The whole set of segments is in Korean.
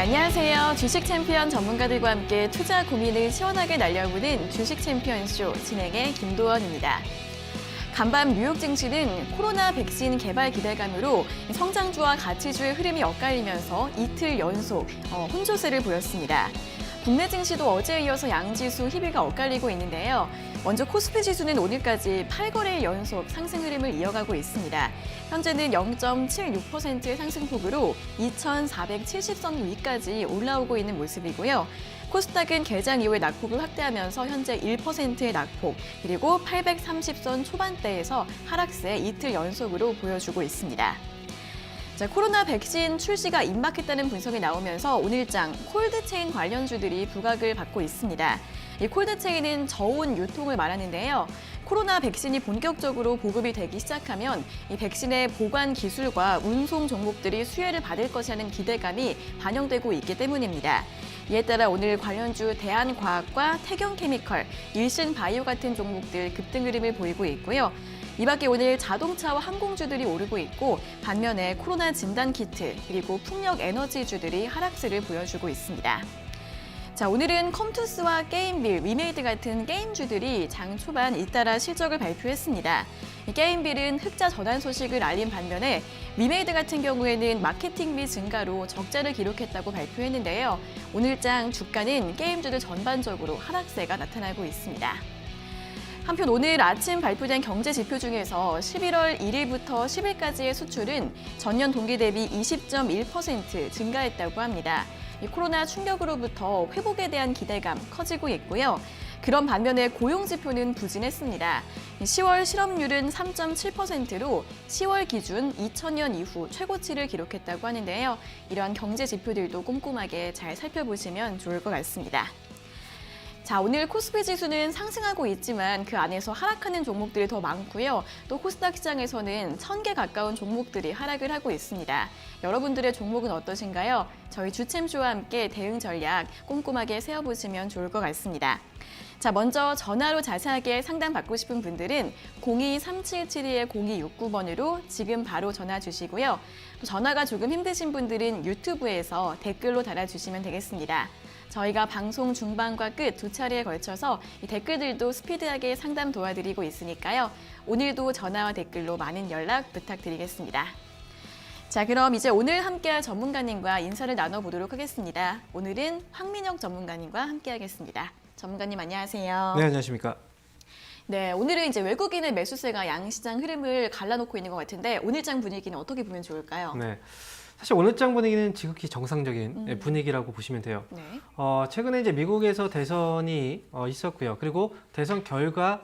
안녕하세요. 주식 챔피언 전문가들과 함께 투자 고민을 시원하게 날려보는 주식 챔피언쇼 진행의 김도원입니다. 간밤 뉴욕 증시는 코로나 백신 개발 기대감으로 성장주와 가치주의 흐름이 엇갈리면서 이틀 연속 혼조세를 보였습니다. 국내 증시도 어제에 이어서 양지수 희비가 엇갈리고 있는데요. 먼저 코스피 지수는 오늘까지 8거래일 연속 상승 흐름을 이어가고 있습니다. 현재는 0.76%의 상승폭으로 2,470선 위까지 올라오고 있는 모습이고요. 코스닥은 개장 이후에 낙폭을 확대하면서 현재 1%의 낙폭, 그리고 830선 초반대에서 하락세 이틀 연속으로 보여주고 있습니다. 자, 코로나 백신 출시가 임박했다는 분석이 나오면서 오늘장 콜드체인 관련주들이 부각을 받고 있습니다. 이 콜드체인은 저온 유통을 말하는데요. 코로나 백신이 본격적으로 보급이 되기 시작하면 이 백신의 보관 기술과 운송 종목들이 수혜를 받을 것이라는 기대감이 반영되고 있기 때문입니다. 이에 따라 오늘 관련주 대한과학과 태경케미컬, 일신바이오 같은 종목들 급등 흐름을 보이고 있고요. 이 밖에 오늘 자동차와 항공주들이 오르고 있고 반면에 코로나 진단키트 그리고 풍력에너지주들이 하락세를 보여주고 있습니다. 자, 오늘은 컴투스와 게임빌, 위메이드 같은 게임주들이 장 초반 잇따라 실적을 발표했습니다. 게임빌은 흑자 전환 소식을 알린 반면에 위메이드 같은 경우에는 마케팅비 증가로 적자를 기록했다고 발표했는데요. 오늘장 주가는 게임주들 전반적으로 하락세가 나타나고 있습니다. 한편 오늘 아침 발표된 경제 지표 중에서 11월 1일부터 10일까지의 수출은 전년 동기 대비 20.1% 증가했다고 합니다. 이 코로나 충격으로부터 회복에 대한 기대감 커지고 있고요. 그런 반면에 고용 지표는 부진했습니다. 10월 실업률은 3.7%로 10월 기준 2000년 이후 최고치를 기록했다고 하는데요. 이러한 경제 지표들도 꼼꼼하게 잘 살펴보시면 좋을 것 같습니다. 자, 오늘 코스피 지수는 상승하고 있지만 그 안에서 하락하는 종목들이 더 많고요. 또 코스닥 시장에서는 1000개 가까운 종목들이 하락을 하고 있습니다. 여러분들의 종목은 어떠신가요? 저희 주챔쇼와 함께 대응 전략 꼼꼼하게 세워보시면 좋을 것 같습니다. 자, 먼저 전화로 자세하게 상담받고 싶은 분들은 02-3772-0269번으로 지금 바로 전화 주시고요. 또 전화가 조금 힘드신 분들은 유튜브에서 댓글로 달아주시면 되겠습니다. 저희가 방송 중반과 끝 두 차례에 걸쳐서 이 댓글들도 스피드하게 상담 도와드리고 있으니까요. 오늘도 전화와 댓글로 많은 연락 부탁드리겠습니다. 자, 그럼 이제 오늘 함께할 전문가님과 인사를 나눠보도록 하겠습니다. 오늘은 황민혁 전문가님과 함께하겠습니다. 전문가님 안녕하세요. 네, 안녕하십니까. 네, 오늘은 이제 외국인의 매수세가 양시장 흐름을 갈라놓고 있는 것 같은데 오늘장 분위기는 어떻게 보면 좋을까요? 네. 사실 오늘장 분위기는 지극히 정상적인 분위기라고 보시면 돼요. 네. 최근에 이제 미국에서 대선이 있었고요. 그리고 대선 결과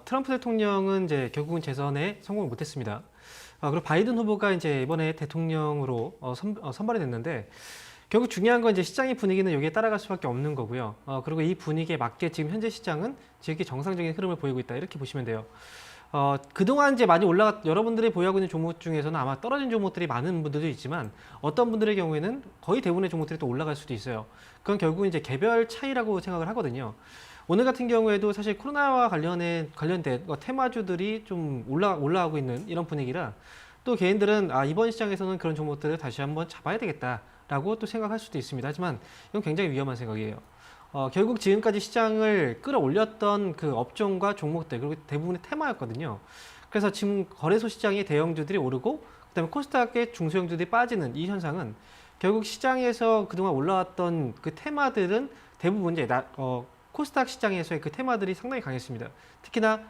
트럼프 대통령은 이제 결국은 재선에 성공을 못했습니다. 그리고 바이든 후보가 이제 이번에 대통령으로 선발이 됐는데 결국 중요한 건 이제 시장의 분위기는 여기에 따라갈 수밖에 없는 거고요. 그리고 이 분위기에 맞게 지금 현재 시장은 지극히 정상적인 흐름을 보이고 있다 이렇게 보시면 돼요. 그동안 이제 많이 여러분들이 보유하고 있는 종목 중에서는 아마 떨어진 종목들이 많은 분들도 있지만 어떤 분들의 경우에는 거의 대부분의 종목들이 또 올라갈 수도 있어요. 그건 결국 이제 개별 차이라고 생각을 하거든요. 오늘 같은 경우에도 사실 코로나와 관련된 테마주들이 좀 올라가고 있는 이런 분위기라 또 개인들은 이번 시장에서는 그런 종목들을 다시 한번 잡아야 되겠다라고 또 생각할 수도 있습니다. 하지만 이건 굉장히 위험한 생각이에요. 결국 지금까지 시장을 끌어올렸던 그 업종과 종목들 그리고 대부분의 테마였거든요. 그래서 지금 거래소 시장의 대형주들이 오르고 그다음에 코스닥의 중소형주들이 빠지는 이 현상은 결국 시장에서 그동안 올라왔던 그 테마들은 대부분 이제 코스닥 시장에서의 그 테마들이 상당히 강했습니다. 특히나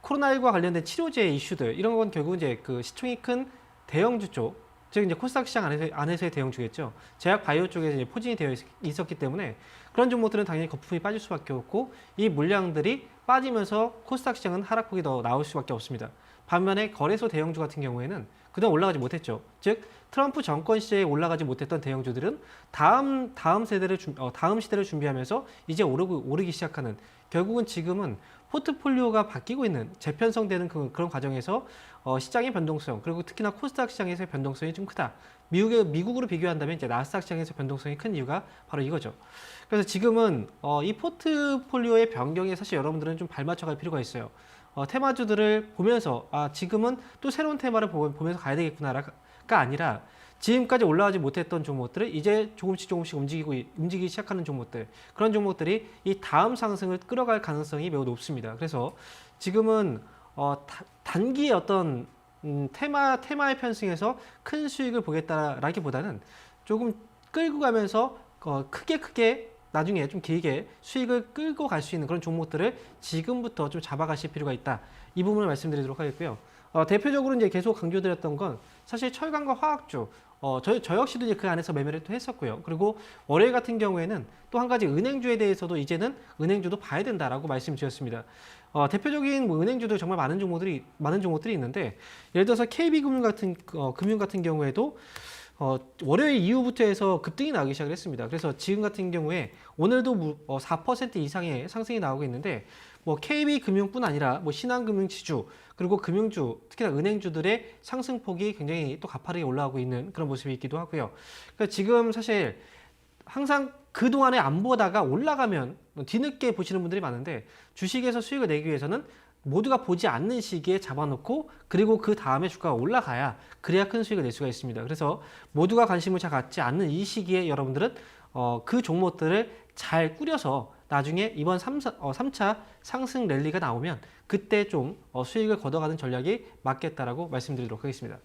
코로나19와 관련된 치료제 이슈들 이런 건 결국 이제 그 시총이 큰 대형주 쪽 즉 이제 코스닥 시장 안에서의 대형주겠죠. 제약 바이오 쪽에 이제 포진이 되어 있었기 때문에 그런 종목들은 당연히 거품이 빠질 수밖에 없고 이 물량들이 빠지면서 코스닥 시장은 하락폭이 더 나올 수밖에 없습니다. 반면에 거래소 대형주 같은 경우에는 그동안 올라가지 못했죠. 즉 트럼프 정권 시대에 올라가지 못했던 대형주들은 다음 시대를 준비하면서 이제 오르기 시작하는 결국은 지금은 포트폴리오가 바뀌고 있는 재편성되는 그런 과정에서 시장의 변동성 그리고 특히나 코스닥 시장에서의 변동성이 좀 크다. 미국으로 비교한다면 이제 나스닥 시장에서 변동성이 큰 이유가 바로 이거죠. 그래서 지금은 이 포트폴리오의 변경에 사실 여러분들은 좀 발맞춰갈 필요가 있어요. 테마주들을 보면서 지금은 또 새로운 테마를 보면서 가야 되겠구나가 아니라 지금까지 올라가지 못했던 종목들을 이제 조금씩 움직이기 시작하는 종목들, 그런 종목들이 이 다음 상승을 끌어갈 가능성이 매우 높습니다. 그래서 지금은 단기의 어떤 테마의 편승에서 큰 수익을 보겠다라기보다는 조금 끌고 가면서 크게 나중에 좀 길게 수익을 끌고 갈 수 있는 그런 종목들을 지금부터 좀 잡아가실 필요가 있다. 이 부분을 말씀드리도록 하겠고요. 대표적으로 이제 계속 강조드렸던 건 사실 철강과 화학주. 저 역시도 이제 그 안에서 매매를 또 했었고요. 그리고 월요일 같은 경우에는 또 한 가지 은행주에 대해서도 이제는 은행주도 봐야 된다라고 말씀드렸습니다. 대표적인 뭐 은행주도 정말 많은 종목들이 있는데 예를 들어서 KB금융 같은 경우에도 월요일 이후부터 해서 급등이 나오기 시작을 했습니다. 그래서 지금 같은 경우에 오늘도 4% 이상의 상승이 나오고 있는데 뭐 KB금융뿐 아니라 뭐 신한금융 지주 그리고 금융주 특히나 은행주들의 상승폭이 굉장히 또 가파르게 올라가고 있는 그런 모습이 있기도 하고요. 그러니까 지금 사실 항상 그동안에 안 보다가 올라가면 뒤늦게 보시는 분들이 많은데 주식에서 수익을 내기 위해서는 모두가 보지 않는 시기에 잡아놓고 그리고 그 다음에 주가가 올라가야 그래야 큰 수익을 낼 수가 있습니다. 그래서 모두가 관심을 잘 갖지 않는 이 시기에 여러분들은 그 종목들을 잘 꾸려서 나중에 이번 3차 상승 랠리가 나오면 그때 좀 수익을 걷어가는 전략이 맞겠다라고 말씀드리도록 하겠습니다.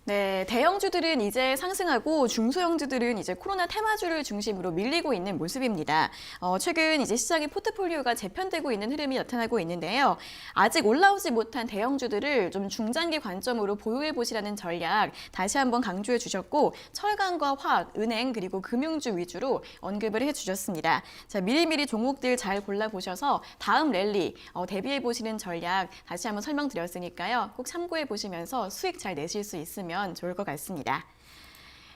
네, 대형주들은 이제 상승하고 중소형주들은 이제 코로나 테마주를 중심으로 밀리고 있는 모습입니다. 최근 이제 시장의 포트폴리오가 재편되고 있는 흐름이 나타나고 있는데요. 아직 올라오지 못한 대형주들을 좀 중장기 관점으로 보유해 보시라는 전략 다시 한번 강조해 주셨고 철강과 화학, 은행 그리고 금융주 위주로 언급을 해 주셨습니다. 자, 미리미리 종목들 잘 골라보셔서 다음 랠리 대비해 보시는 전략 다시 한번 설명드렸으니까요. 꼭 참고해 보시면서 수익 잘 내실 수 있으면 좋을 것 같습니다.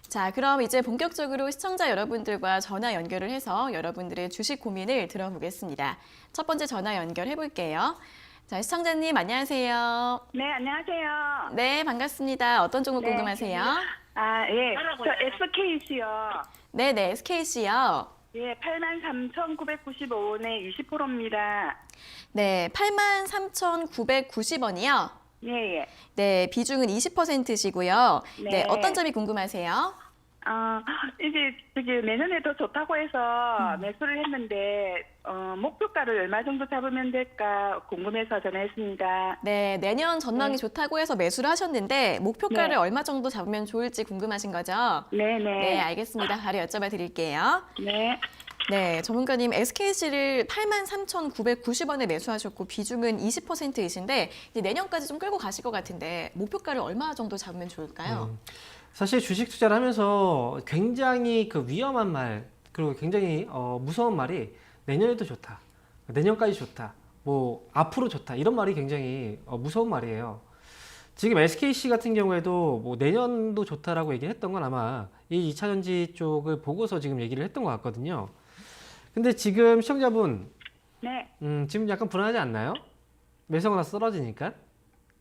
자, 그럼 이제 본격적으로 시청자 여러분들과 전화 연결을 해서 여러분들의 주식 고민을 들어보겠습니다. 첫 번째 전화 연결해 볼게요. 자, 시청자님 안녕하세요. 네, 안녕하세요. 네, 반갑습니다. 어떤 종목 네. 궁금하세요? 예. 저 SKC요. 네네, SKC요. 예, 83,995원에 20%입니다. 네, 83,990원이요. 예, 예. 네, 비중은 20%시고요. 네, 네. 어떤 점이 궁금하세요? 이게 내년에 더 좋다고 해서 매수를 했는데, 목표가를 얼마 정도 잡으면 될까 궁금해서 전화했습니다. 네, 내년 전망이 좋다고 해서 매수를 하셨는데 목표가를 네. 얼마 정도 잡으면 좋을지 궁금하신 거죠? 네네. 네, 알겠습니다. 바로 여쭤봐 드릴게요. 네. 네, 전문가님 SKC를 83,990원에 매수하셨고 비중은 20%이신데 이제 내년까지 좀 끌고 가실 것 같은데 목표가를 얼마 정도 잡으면 좋을까요? 사실 주식 투자를 하면서 굉장히 그 위험한 말 그리고 굉장히 무서운 말이 내년에도 좋다, 내년까지 좋다, 뭐 앞으로 좋다 이런 말이 굉장히 무서운 말이에요. 지금 SKC 같은 경우에도 뭐 내년도 좋다라고 얘기를 했던 건 아마 이 2차전지 쪽을 보고서 지금 얘기를 했던 것 같거든요. 근데 지금 시청자분 네. 지금 약간 불안하지 않나요? 매수가 나서 떨어지니까.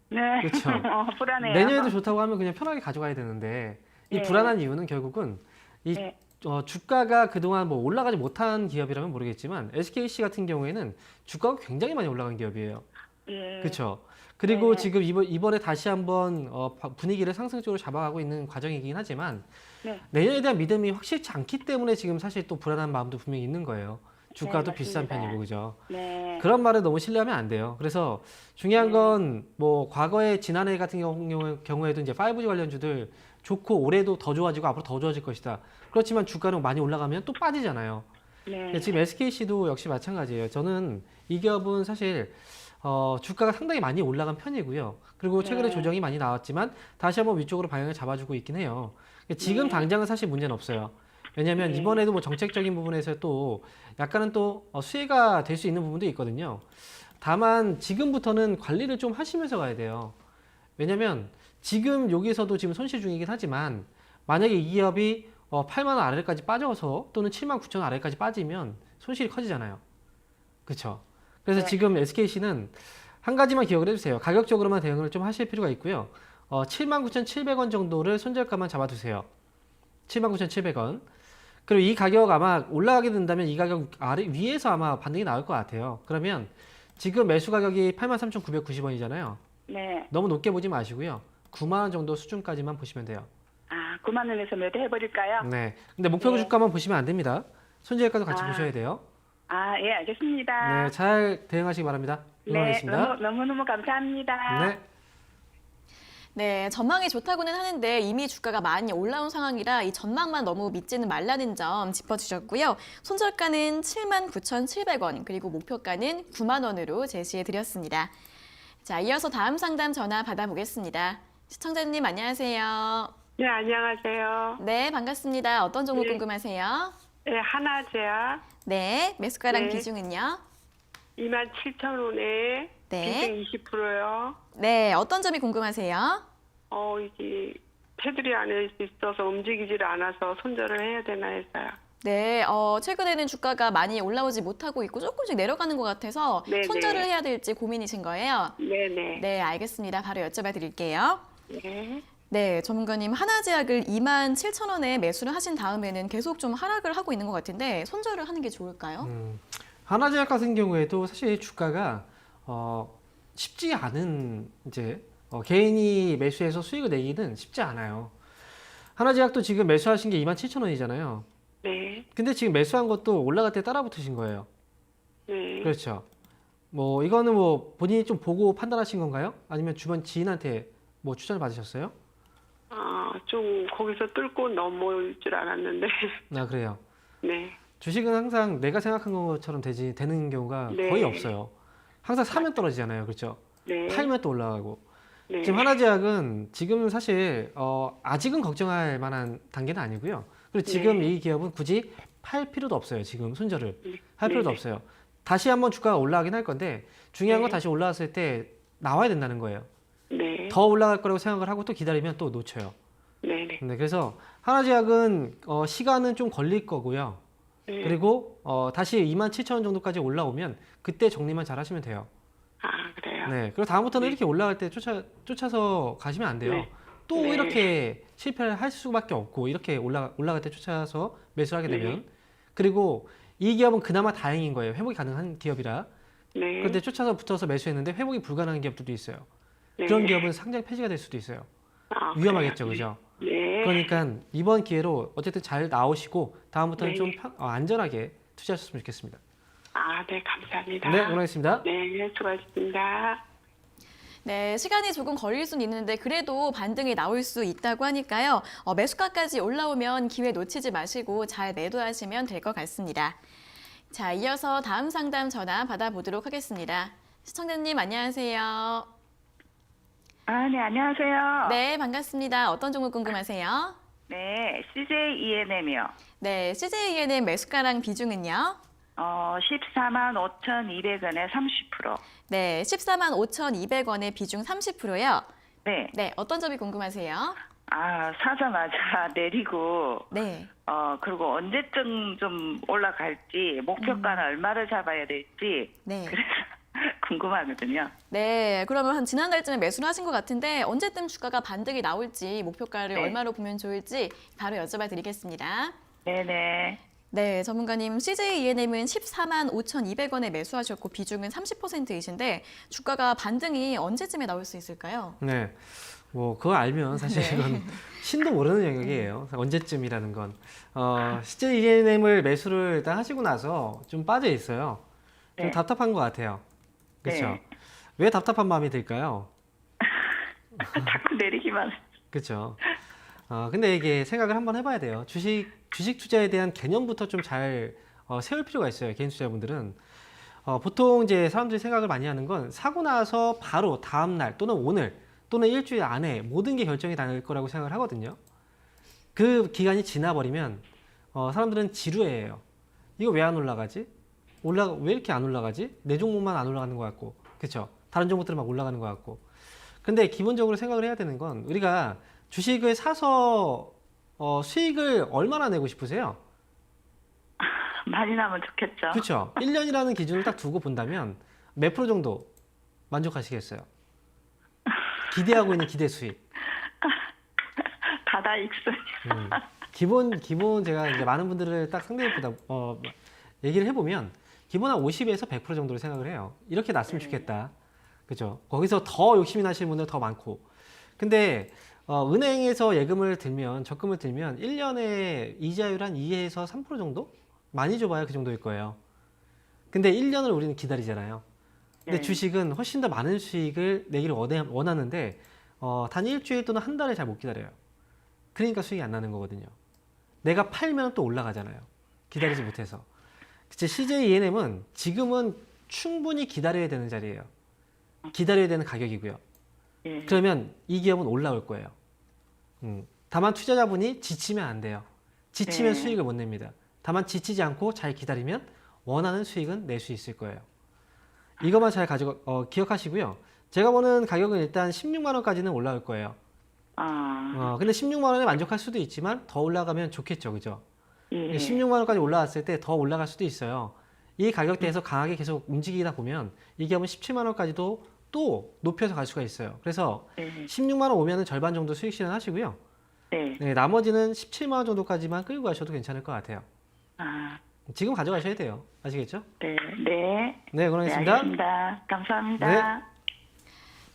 네. 그렇죠. 불안해요. 내년에도 좋다고 하면 그냥 편하게 가져가야 되는데 이 네. 불안한 이유는 결국은 이 네. 주가가 그동안 뭐 올라가지 못한 기업이라면 모르겠지만 SKC 같은 경우에는 주가가 굉장히 많이 올라간 기업이에요. 예. 그렇죠. 그리고 네. 지금 이번에 다시 한번 분위기를 상승적으로 잡아가고 있는 과정이긴 하지만 네. 내년에 대한 믿음이 확실치 않기 때문에 지금 사실 또 불안한 마음도 분명히 있는 거예요. 주가도 네, 비싼 맞습니다. 편이고 그죠. 네. 그런 말을 너무 신뢰하면 안 돼요. 그래서 중요한 건 뭐 과거에 지난해 같은 경우에도 이제 5G 관련주들 좋고 올해도 더 좋아지고 앞으로 더 좋아질 것이다. 그렇지만 주가는 많이 올라가면 또 빠지잖아요. 네. 지금 SKC도 역시 마찬가지예요. 저는 이 기업은 사실 주가가 상당히 많이 올라간 편이고요. 그리고 최근에 네. 조정이 많이 나왔지만 다시 한번 위쪽으로 방향을 잡아주고 있긴 해요. 지금 네. 당장은 사실 문제는 없어요. 왜냐하면 네. 이번에도 뭐 정책적인 부분에서 또 약간은 또 수혜가 될 수 있는 부분도 있거든요. 다만 지금부터는 관리를 좀 하시면서 가야 돼요. 왜냐하면 지금 여기서도 지금 손실 중이긴 하지만 만약에 이 기업이 8만 원 아래까지 빠져서 또는 7만 9천 원 아래까지 빠지면 손실이 커지잖아요. 그렇죠? 그래서 네. 지금 SKC는 한 가지만 기억을 해주세요. 가격적으로만 대응을 좀 하실 필요가 있고요. 79,700원 정도를 손절가만 잡아두세요. 79,700원. 그리고 이 가격 아마 올라가게 된다면 이 가격 위에서 아마 반등이 나올 것 같아요. 그러면 지금 매수 가격이 83,990원이잖아요. 네. 너무 높게 보지 마시고요. 9만 원 정도 수준까지만 보시면 돼요. 9만 원에서 매도해버릴까요? 네. 근데 목표 네. 주가만 보시면 안 됩니다. 손절가도 같이 아. 보셔야 돼요. 아, 예, 알겠습니다. 네, 잘 대응하시기 바랍니다. 네, 응원하겠습니다. 너무너무 감사합니다. 네. 네, 전망이 좋다고는 하는데 이미 주가가 많이 올라온 상황이라 이 전망만 너무 믿지는 말라는 점 짚어주셨고요. 손절가는 79,700원, 그리고 목표가는 9만 원으로 제시해 드렸습니다. 자, 이어서 다음 상담 전화 받아보겠습니다. 시청자님 안녕하세요. 네, 안녕하세요. 네, 반갑습니다. 어떤 종목 네. 궁금하세요? 네, 하나제약 네, 매수가랑 네. 비중은요? 27,000원에 네. 비중 20%요. 네, 어떤 점이 궁금하세요? 이게 테두리 안에 있어서 움직이질 않아서 손절을 해야 되나 해서요. 네, 최근에는 주가가 많이 올라오지 못하고 있고 조금씩 내려가는 것 같아서 네, 손절을 네. 해야 될지 고민이신 거예요? 네네. 네, 알겠습니다. 바로 여쭤봐 드릴게요. 네. 네, 전문가님 하나제약을 27,000원에 매수를 하신 다음에는 계속 좀 하락을 하고 있는 것 같은데 손절을 하는 게 좋을까요? 하나제약 같은 경우에도 사실 주가가 쉽지 않은 이제 개인이 매수해서 수익을 내기는 쉽지 않아요. 하나제약도 지금 매수하신 게 27,000원이잖아요. 네. 근데 지금 매수한 것도 올라갈 때 따라 붙으신 거예요. 네. 그렇죠. 뭐 이거는 뭐 본인이 좀 보고 판단하신 건가요? 아니면 주변 지인한테 뭐 추천을 받으셨어요? 좀 거기서 뚫고 넘어올 줄 알았는데. 아, 그래요. 네. 주식은 항상 내가 생각한 것처럼 되는 경우가 네. 거의 없어요. 항상 사면 떨어지잖아요. 그렇죠? 네. 팔면 또 올라가고. 네. 지금 하나제약은 지금 사실 아직은 걱정할 만한 단계는 아니고요. 그리고 지금 네. 이 기업은 굳이 팔 필요도 없어요. 지금 손절을 네. 할 필요도 네. 없어요. 다시 한번 주가가 올라가긴 할 건데 중요한 건 네. 다시 올라왔을 때 나와야 된다는 거예요. 네. 더 올라갈 거라고 생각을 하고 또 기다리면 또 놓쳐요. 네네. 네, 그래서 하나제약은 시간은 좀 걸릴 거고요. 네. 그리고 다시 27,000원 정도까지 올라오면 그때 정리만 잘 하시면 돼요. 그래요. 네. 그리고 다음부터는 네. 이렇게 올라갈 때 쫓아서 가시면 안 돼요. 네. 또 네. 이렇게 실패를 할 수밖에 없고 이렇게 올라갈 때 쫓아서 매수를 하게 되면 네. 그리고 이 기업은 그나마 다행인 거예요. 회복이 가능한 기업이라. 네. 그런데 쫓아서 붙어서 매수했는데 회복이 불가능한 기업들도 있어요. 네. 그런 기업은 상장 폐지가 될 수도 있어요. 위험하겠죠, 그죠? 네. 그러니까 이번 기회로 어쨌든 잘 나오시고 다음부터는 네. 좀 안전하게 투자하셨으면 좋겠습니다. 네, 감사합니다. 네, 응원하겠습니다. 네, 수고하셨습니다. 네, 시간이 조금 걸릴 수는 있는데 그래도 반등이 나올 수 있다고 하니까요. 매수가까지 올라오면 기회 놓치지 마시고 잘 매도하시면 될 것 같습니다. 자, 이어서 다음 상담 전화 받아보도록 하겠습니다. 시청자님 안녕하세요. 네, 안녕하세요. 네, 반갑습니다. 어떤 종목 궁금하세요? 네, CJ ENM이요. 네, CJENM 매수가랑 비중은요? 145,200원에 30%. 네, 145,200원의 비중 30%요. 네. 네, 어떤 점이 궁금하세요? 사자마자 내리고, 네. 그리고 언제쯤 좀 올라갈지, 목표가는 얼마를 잡아야 될지, 네. 그래서 궁금하거든요. 네, 그러면 한 지난달쯤에 매수를 하신 것 같은데 언제쯤 주가가 반등이 나올지 목표가를 네. 얼마로 보면 좋을지 바로 여쭤봐 드리겠습니다. 네네. 네, 전문가님 CJENM은 145,200원에 매수하셨고 비중은 30%이신데 주가가 반등이 언제쯤에 나올 수 있을까요? 네. 뭐 그거 알면 사실 네. 이건 신도 모르는 영역이에요. 언제쯤이라는 건. CJENM을 매수를 일단 하시고 나서 좀 빠져 있어요. 좀 네. 답답한 것 같아요. 그렇죠? 네. 왜 답답한 마음이 들까요? 자꾸 내리기만. 그렇죠. 근데 이게 생각을 한번 해봐야 돼요. 주식 투자에 대한 개념부터 좀 잘 세울 필요가 있어요. 개인 투자분들은. 보통 이제 사람들이 생각을 많이 하는 건 사고 나서 바로 다음 날 또는 오늘 또는 일주일 안에 모든 게 결정이 날 거라고 생각을 하거든요. 그 기간이 지나버리면 사람들은 지루해요. 이거 왜 안 올라가지? 왜 이렇게 안 올라가지? 내 종목만 안 올라가는 것 같고, 그렇죠? 다른 종목들은 막 올라가는 것 같고. 근데 기본적으로 생각을 해야 되는 건 우리가 주식을 사서 수익을 얼마나 내고 싶으세요? 많이 나면 좋겠죠. 그렇죠. 1년이라는 기준을 딱 두고 본다면 몇 프로 정도 만족하시겠어요? 기대하고 있는 기대 수익. 다다익선. 기본 제가 이제 많은 분들을 딱 상대해보다 얘기를 해보면 기본 한 50에서 100% 정도를 생각을 해요. 이렇게 났으면 좋겠다. 그죠? 거기서 더 욕심이 나시는 분들 더 많고. 근데 은행에서 예금을 들면, 적금을 들면 1년에 이자율 한 2에서 3% 정도? 많이 줘봐야 그 정도일 거예요. 근데 1년을 우리는 기다리잖아요. 근데 네. 주식은 훨씬 더 많은 수익을 내기를 원하는데 단 일주일 또는 한 달을 잘 못 기다려요. 그러니까 수익이 안 나는 거거든요. 내가 팔면 또 올라가잖아요. 기다리지 못해서. CJ ENM은 지금은 충분히 기다려야 되는 자리예요. 기다려야 되는 가격이고요. 예. 그러면 이 기업은 올라올 거예요. 다만 투자자분이 지치면 안 돼요. 지치면 네. 수익을 못 냅니다. 다만 지치지 않고 잘 기다리면 원하는 수익은 낼 수 있을 거예요. 이것만 잘 기억하시고요. 제가 보는 가격은 일단 16만 원까지는 올라올 거예요. 근데 16만 원에 만족할 수도 있지만 더 올라가면 좋겠죠, 그죠? 예. 16만 원까지 올라왔을 때 더 올라갈 수도 있어요. 이 가격대에서 강하게 계속 움직이다 보면 이 기업은 17만 원까지도 또 높여서 갈 수가 있어요. 그래서 네. 16만 원 오면은 절반 정도 수익 실현하시고요. 네. 네, 나머지는 17만 원 정도까지만 끌고 가셔도 괜찮을 것 같아요. 지금 가져가셔야 돼요. 아시겠죠? 네. 네. 네, 그러겠습니다. 알겠습니다. 감사합니다.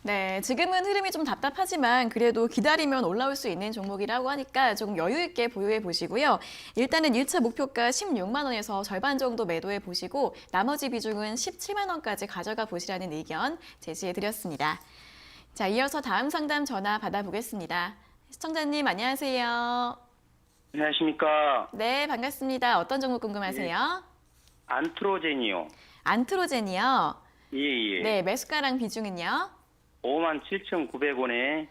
네, 지금은 흐름이 좀 답답하지만 그래도 기다리면 올라올 수 있는 종목이라고 하니까 조금 여유 있게 보유해 보시고요. 일단은 1차 목표가 16만 원에서 절반 정도 매도해 보시고 나머지 비중은 17만 원까지 가져가 보시라는 의견 제시해 드렸습니다. 자, 이어서 다음 상담 전화 받아보겠습니다. 시청자님 안녕하세요. 안녕하십니까. 네, 반갑습니다. 어떤 종목 궁금하세요? 안트로젠이요. 안트로젠이요. 예. 네, 매수가랑 비중은요? 57,900원에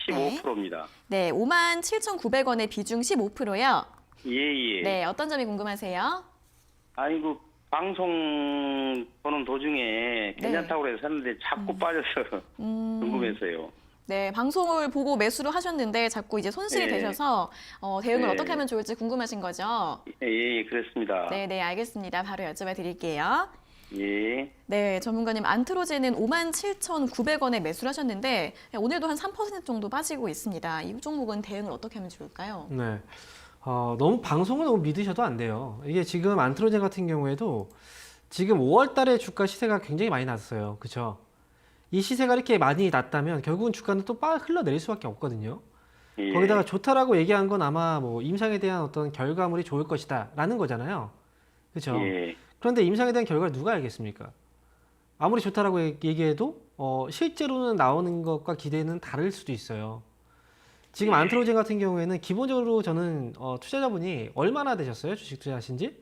15%입니다. 네, 57,900원의 비중 15%요. 예. 네, 어떤 점이 궁금하세요? 아이고, 방송 보는 도중에 괜찮다고 해서 샀는데 자꾸 빠져서 궁금해서요. 네, 방송을 보고 매수를 하셨는데 자꾸 이제 손실이 네. 되셔서 대응을 네. 어떻게 하면 좋을지 궁금하신 거죠? 예, 그렇습니다. 네, 알겠습니다. 바로 여쭤봐 드릴게요. 예. 네, 전문가님 안트로젠은 57,900원에 매수를 하셨는데 오늘도 한 3% 정도 빠지고 있습니다. 이 종목은 대응을 어떻게 하면 좋을까요? 네. 너무 방송을 너무 믿으셔도 안 돼요. 이게 지금 안트로젠 같은 경우에도 지금 5월 달에 주가 시세가 굉장히 많이 났어요. 그렇죠? 이 시세가 이렇게 많이 났다면 결국은 주가는 또 흘러내릴 수밖에 없거든요. 예. 거기다가 좋다라고 얘기한 건 아마 뭐 임상에 대한 어떤 결과물이 좋을 것이다 라는 거잖아요. 그렇죠? 예. 그런데 임상에 대한 결과를 누가 알겠습니까? 아무리 좋다라고 얘기해도 실제로는 나오는 것과 기대는 다를 수도 있어요. 지금 안트로젠 같은 경우에는 기본적으로 저는 투자자분이 얼마나 되셨어요? 주식 투자하신 지?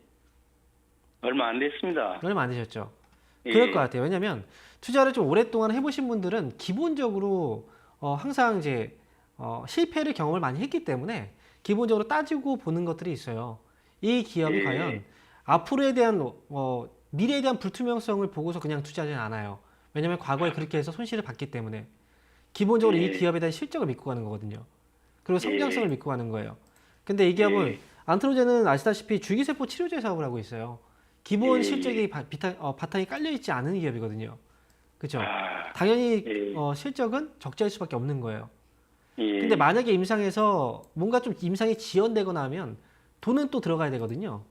얼마 안 됐습니다. 얼마 안 되셨죠? 예. 그럴 것 같아요. 왜냐하면 투자를 좀 오랫동안 해보신 분들은 기본적으로 항상 이제 실패를 경험을 많이 했기 때문에 기본적으로 따지고 보는 것들이 있어요. 이 기업이 예. 과연 앞으로에 대한 미래에 대한 불투명성을 보고서 그냥 투자하지는 않아요. 왜냐하면 과거에 그렇게 해서 손실을 봤기 때문에 기본적으로 예. 이 기업에 대한 실적을 믿고 가는 거거든요. 그리고 성장성을 예. 믿고 가는 거예요. 근데 이 기업은 예. 안트로젠은 아시다시피 줄기세포 치료제 사업을 하고 있어요. 기본 예. 실적이 바탕이 깔려 있지 않은 기업이거든요. 그렇죠? 아, 당연히 예. 실적은 적자일 수밖에 없는 거예요. 예. 근데 만약에 임상에서 뭔가 좀 임상이 지연되거나 하면 돈은 또 들어가야 되거든요.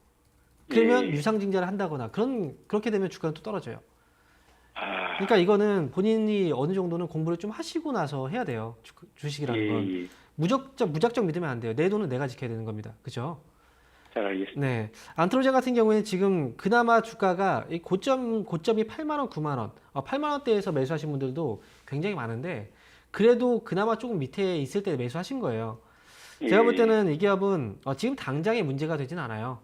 그러면 예. 유상증자를 한다거나 그렇게 되면 주가는 또 떨어져요. 아, 그러니까 이거는 본인이 어느 정도는 공부를 좀 하시고 나서 해야 돼요. 주식이라는 건 예. 무작정 믿으면 안 돼요. 내 돈은 내가 지켜야 되는 겁니다. 그죠? 잘 알겠습니다. 네. 안트로젠 같은 경우에는 지금 그나마 주가가 이 고점이 8만 원, 9만 원, 8만 원대에서 매수하신 분들도 굉장히 많은데 그래도 그나마 조금 밑에 있을 때 매수하신 거예요. 제가 볼 때는 이 기업은 지금 당장의 문제가 되진 않아요.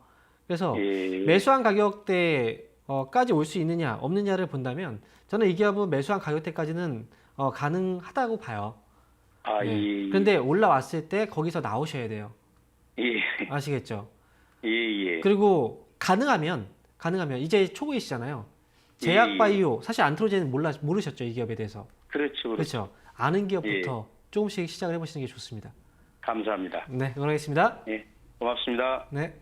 그래서 예. 매수한 가격대까지 올 수 있느냐 없느냐를 본다면 저는 이 기업은 매수한 가격대까지는 가능하다고 봐요. 아, 예. 그런데 올라왔을 때 거기서 나오셔야 돼요. 예. 아시겠죠? 예. 그리고 가능하면 이제 초보이시잖아요. 제약바이오 사실 안트로젠은 모르셨죠, 이 기업에 대해서. 그렇죠. 그렇죠. 아는 기업부터 조금씩 시작을 해보시는 게 좋습니다. 감사합니다. 네, 응원하겠습니다. 예. 고맙습니다. 네.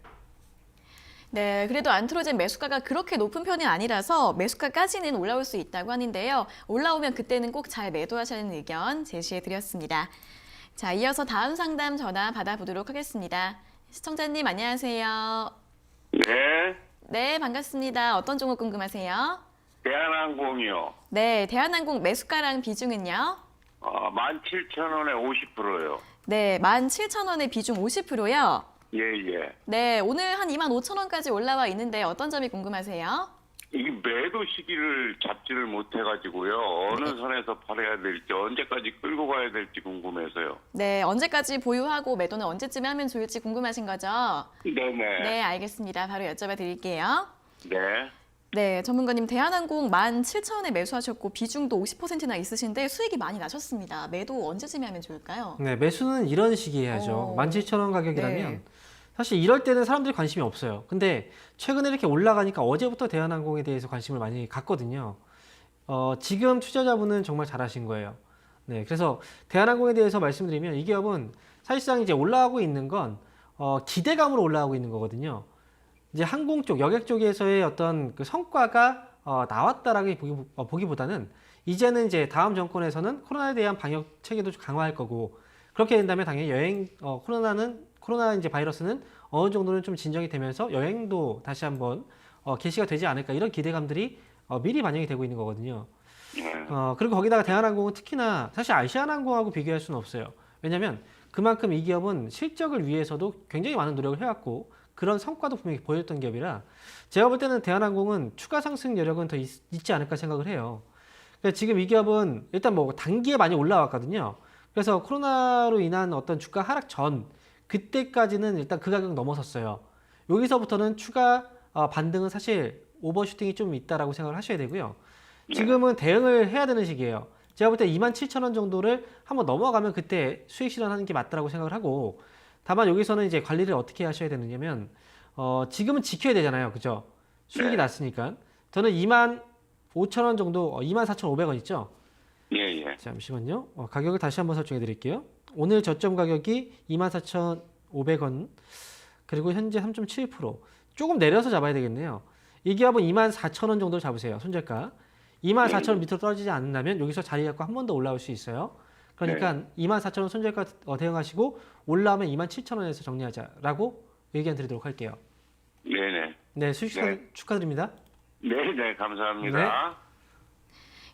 네, 그래도 안트로젠 매수가가 그렇게 높은 편이 아니라서 매수가까지는 올라올 수 있다고 하는데요. 올라오면 그때는 꼭 잘 매도하시는 의견 제시해 드렸습니다. 자, 이어서 다음 상담 전화 받아보도록 하겠습니다. 시청자님 안녕하세요. 네. 네, 반갑습니다. 어떤 종목 궁금하세요? 대한항공이요. 네, 대한항공 매수가랑 비중은요? 17,000원에 50%요. 네, 17,000원의 비중 50%요. 예, 예. 네, 오늘 한 25,000원까지 올라와 있는데 어떤 점이 궁금하세요? 이게 매도 시기를 잡지를 못해가지고요. 어느 선에서 팔아야 될지, 언제까지 끌고 가야 될지 궁금해서요. 네, 언제까지 보유하고 매도는 언제쯤 하면 좋을지 궁금하신 거죠? 네네. 네, 알겠습니다. 바로 여쭤봐 드릴게요. 네. 네, 전문가님 대한항공 17,000원에 매수하셨고 비중도 50%나 있으신데 수익이 많이 나셨습니다. 매도 언제쯤 하면 좋을까요? 네, 매수는 이런 시기에 해야죠. 17,000원 가격이라면 네. 사실 이럴 때는 사람들이 관심이 없어요. 근데 최근에 이렇게 올라가니까 어제부터 대한항공에 대해서 관심을 많이 갖거든요. 지금 투자자분은 정말 잘하신 거예요. 네, 그래서 대한항공에 대해서 말씀드리면 이 기업은 사실상 이제 올라가고 있는 건 기대감으로 올라가고 있는 거거든요. 이제 항공 쪽, 여객 쪽에서의 어떤 그 성과가 나왔다라고 보기보다는 이제는 이제 다음 정권에서는 코로나에 대한 방역 체계도 좀 강화할 거고 그렇게 된다면 당연히 코로나 이제 바이러스는 어느 정도는 좀 진정이 되면서 여행도 다시 한번 개시가 되지 않을까 이런 기대감들이 미리 반영이 되고 있는 거거든요. 그리고 거기다가 대한항공은 특히나 사실 아시아나항공하고 비교할 수는 없어요. 왜냐하면 그만큼 이 기업은 실적을 위해서도 굉장히 많은 노력을 해왔고 그런 성과도 분명히 보였던 기업이라 제가 볼 때는 대한항공은 추가 상승 여력은 더 있지 않을까 생각을 해요. 그러니까 지금 이 기업은 일단 뭐 단기에 많이 올라왔거든요. 그래서 코로나로 인한 어떤 주가 하락 전 그때까지는 일단 그 가격 넘어섰어요. 여기서부터는 추가 반등은 사실 오버슈팅이 좀 있다라고 생각을 하셔야 되고요. 지금은 대응을 해야 되는 시기예요. 제가 볼 때 27,000원 정도를 한번 넘어가면 그때 수익 실현하는 게 맞다라고 생각을 하고 다만 여기서는 이제 관리를 어떻게 하셔야 되느냐면 지금은 지켜야 되잖아요. 그죠? 수익이 났으니까. 저는 25,000원 정도 24,500원 있죠? 예, 예. 잠시만요. 가격을 다시 한번 설정해 드릴게요. 오늘 저점 가격이 24,500원 그리고 현재 3.7% 조금 내려서 잡아야 되겠네요. 이 기업은 24,000원 정도 잡으세요. 손절가. 24,000원 밑으로 떨어지지 않는다면 여기서 자리 잡고 한 번 더 올라올 수 있어요. 그러니까 24,000원 손절가 대응하시고 올라오면 27,000원에서 정리하자라고 의견 드리도록 할게요. 네네. 네, 수익 축하드립니다. 네네, 감사합니다.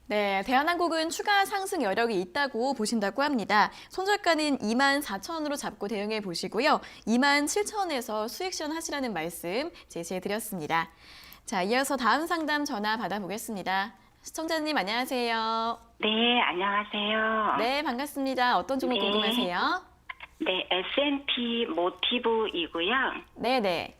네, 대한항공은 추가 상승 여력이 있다고 보신다고 합니다. 손절가는 24,000원으로 잡고 대응해 보시고요. 27,000원에서 수익 실현하시라는 말씀 제시해 드렸습니다. 자, 이어서 다음 상담 전화 받아보겠습니다. 시청자님 안녕하세요. 네, 안녕하세요. 네, 반갑습니다. 어떤 종목 네. 궁금하세요? 네, S&P 모티브이고요. 네네.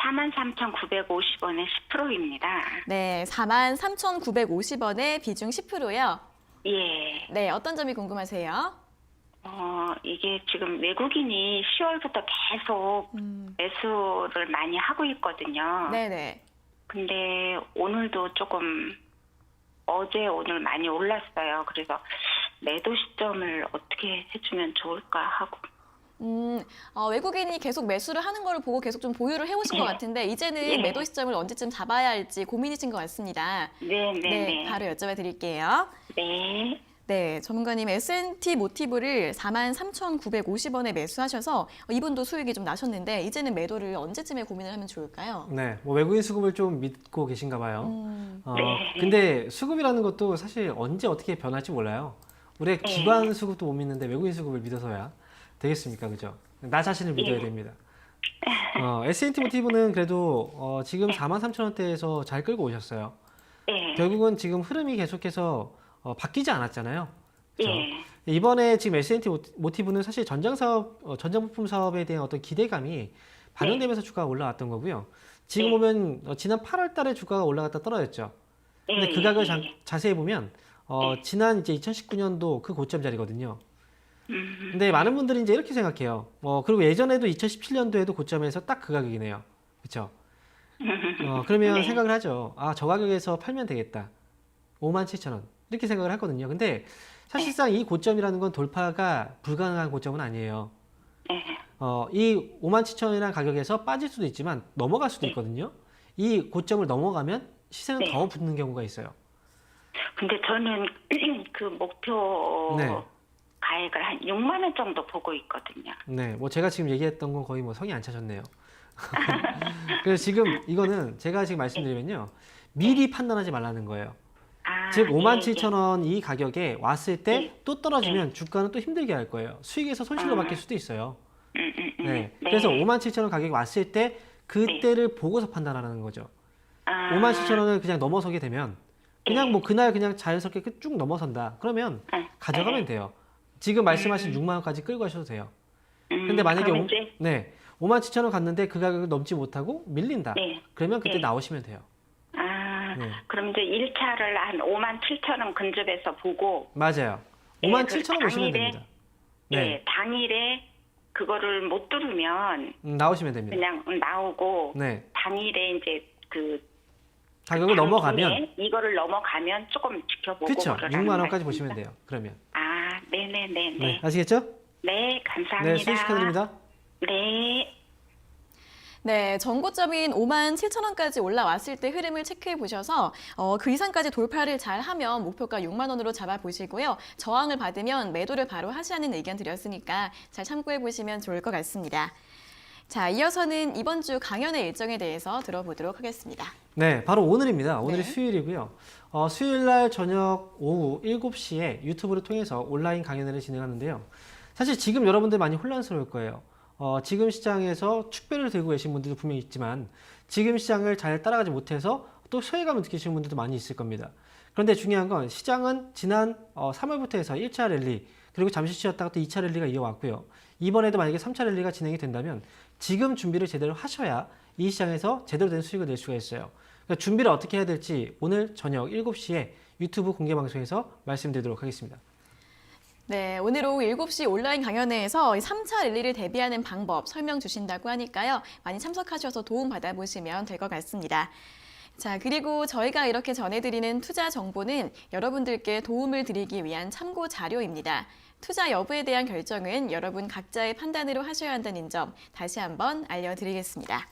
43,950원에 10%입니다. 네, 43,950원에 비중 10%요. 예. 네, 어떤 점이 궁금하세요? 이게 지금 외국인이 10월부터 계속 매수를 많이 하고 있거든요. 네네. 근데 오늘도 조금 어제 오늘 많이 올랐어요. 그래서 매도 시점을 어떻게 해주면 좋을까 하고. 외국인이 계속 매수를 하는 걸 보고 계속 좀 보유를 해오신 것 같은데 이제는 예. 매도 시점을 언제쯤 잡아야 할지 고민이신 것 같습니다. 네. 바로 여쭤봐 드릴게요. 네. 네, 전문가님 S&T 모티브를 43,950원에 매수하셔서 이분도 수익이 좀 나셨는데 이제는 매도를 언제쯤에 고민을 하면 좋을까요? 네, 뭐 외국인 수급을 좀 믿고 계신가 봐요. 네. 근데 수급이라는 것도 사실 언제 어떻게 변할지 몰라요. 우리 기관 수급도 못 믿는데 외국인 수급을 믿어서야 되겠습니까? 그죠? 나 자신을 믿어야 됩니다. S&T 모티브는 그래도 지금 43,000원대에서 잘 끌고 오셨어요. 네. 결국은 지금 흐름이 계속해서 바뀌지 않았잖아요. 그렇죠? 예. 이번에 지금 S&T 모티브는 사실 전자부품 사업에 대한 어떤 기대감이 반영되면서 주가가 올라왔던 거고요. 지금 보면 지난 8월 달에 주가가 올라갔다 떨어졌죠. 근데 그 가격을 자세히 보면 지난 이제 2019년도 그 고점 자리거든요. 근데 많은 분들이 이제 이렇게 생각해요. 그리고 예전에도 2017년도에도 고점에서 딱 그 가격이네요. 그렇죠? 그러면 생각을 하죠. 저 가격에서 팔면 되겠다. 57,000원. 이렇게 생각을 하거든요. 근데 사실상 이 고점이라는 건 돌파가 불가능한 고점은 아니에요. 이 57,000원이라는 가격에서 빠질 수도 있지만 넘어갈 수도 있거든요. 이 고점을 넘어가면 시세는 더 붙는 경우가 있어요. 근데 저는 그 목표 가액을 한 6만 원 정도 보고 있거든요. 네, 뭐 제가 지금 얘기했던 건 거의 뭐 성이 안 차셨네요. 그래서 지금 이거는 제가 지금 말씀드리면요. 미리 판단하지 말라는 거예요. 즉 5만 예, 7천 원 이 가격에 왔을 때 네. 또 떨어지면 주가는 또 힘들게 할 거예요. 수익에서 손실로 바뀔 수도 있어요. 네. 네. 그래서 5만 7천 원 가격이 왔을 때 그때를 보고서 판단하라는 거죠. 아, 5만 7천 원을 그냥 넘어서게 되면 그냥 뭐 그날 그냥 자연스럽게 쭉 넘어선다. 그러면 가져가면 돼요. 지금 말씀하신 6만 원까지 끌고 가셔도 돼요. 근데 만약에 그럼 이제 5만 7천 원 갔는데 그 가격을 넘지 못하고 밀린다. 네. 그러면 그때 네. 나오시면 돼요. 네. 그럼 이제 1차를 한 5만 7천 원 근접해서 보고 맞아요. 네, 5만 그 7천 원 보시면 당일에- 됩니다. 네. 당일에 그거를 못 뚫으면 나오시면 됩니다. 그냥 나오고 네. 당일에 이제 그 가격을 다음 넘어가면 분에 이거를 넘어가면 조금 지켜보고 그렇죠. 그러라는 6만 원까지 말씀이시죠? 보시면 돼요. 그러면. 아, 네네네네. 네. 아시겠죠? 네, 감사합니다. 네, 수익 축하드립니다. 네. 네, 정고점인 5만 7천 원까지 올라왔을 때 흐름을 체크해 보셔서 그 이상까지 돌파를 잘 하면 목표가 6만 원으로 잡아 보시고요. 저항을 받으면 매도를 바로 하시라는 의견 드렸으니까 잘 참고해 보시면 좋을 것 같습니다. 자, 이어서는 이번 주 강연의 일정에 대해서 들어보도록 하겠습니다. 네, 바로 오늘입니다. 오늘이 네. 수요일이고요. 수요일 날 저녁 오후 7시에 유튜브를 통해서 온라인 강연회를 진행하는데요. 사실 지금 여러분들 많이 혼란스러울 거예요. 지금 시장에서 축배를 들고 계신 분들도 분명히 있지만 지금 시장을 잘 따라가지 못해서 또 소외감을 느끼시는 분들도 많이 있을 겁니다. 그런데 중요한 건 시장은 지난 3월부터 해서 1차 랠리 그리고 잠시 쉬었다가 또 2차 랠리가 이어왔고요. 이번에도 만약에 3차 랠리가 진행이 된다면 지금 준비를 제대로 하셔야 이 시장에서 제대로 된 수익을 낼 수가 있어요. 그러니까 준비를 어떻게 해야 될지 오늘 저녁 7시에 유튜브 공개 방송에서 말씀드리도록 하겠습니다. 네, 오늘 오후 7시 온라인 강연회에서 3차 랠리를 대비하는 방법 설명 주신다고 하니까요. 많이 참석하셔서 도움 받아보시면 될 것 같습니다. 자, 그리고 저희가 이렇게 전해드리는 투자 정보는 여러분들께 도움을 드리기 위한 참고 자료입니다. 투자 여부에 대한 결정은 여러분 각자의 판단으로 하셔야 한다는 점 다시 한번 알려드리겠습니다.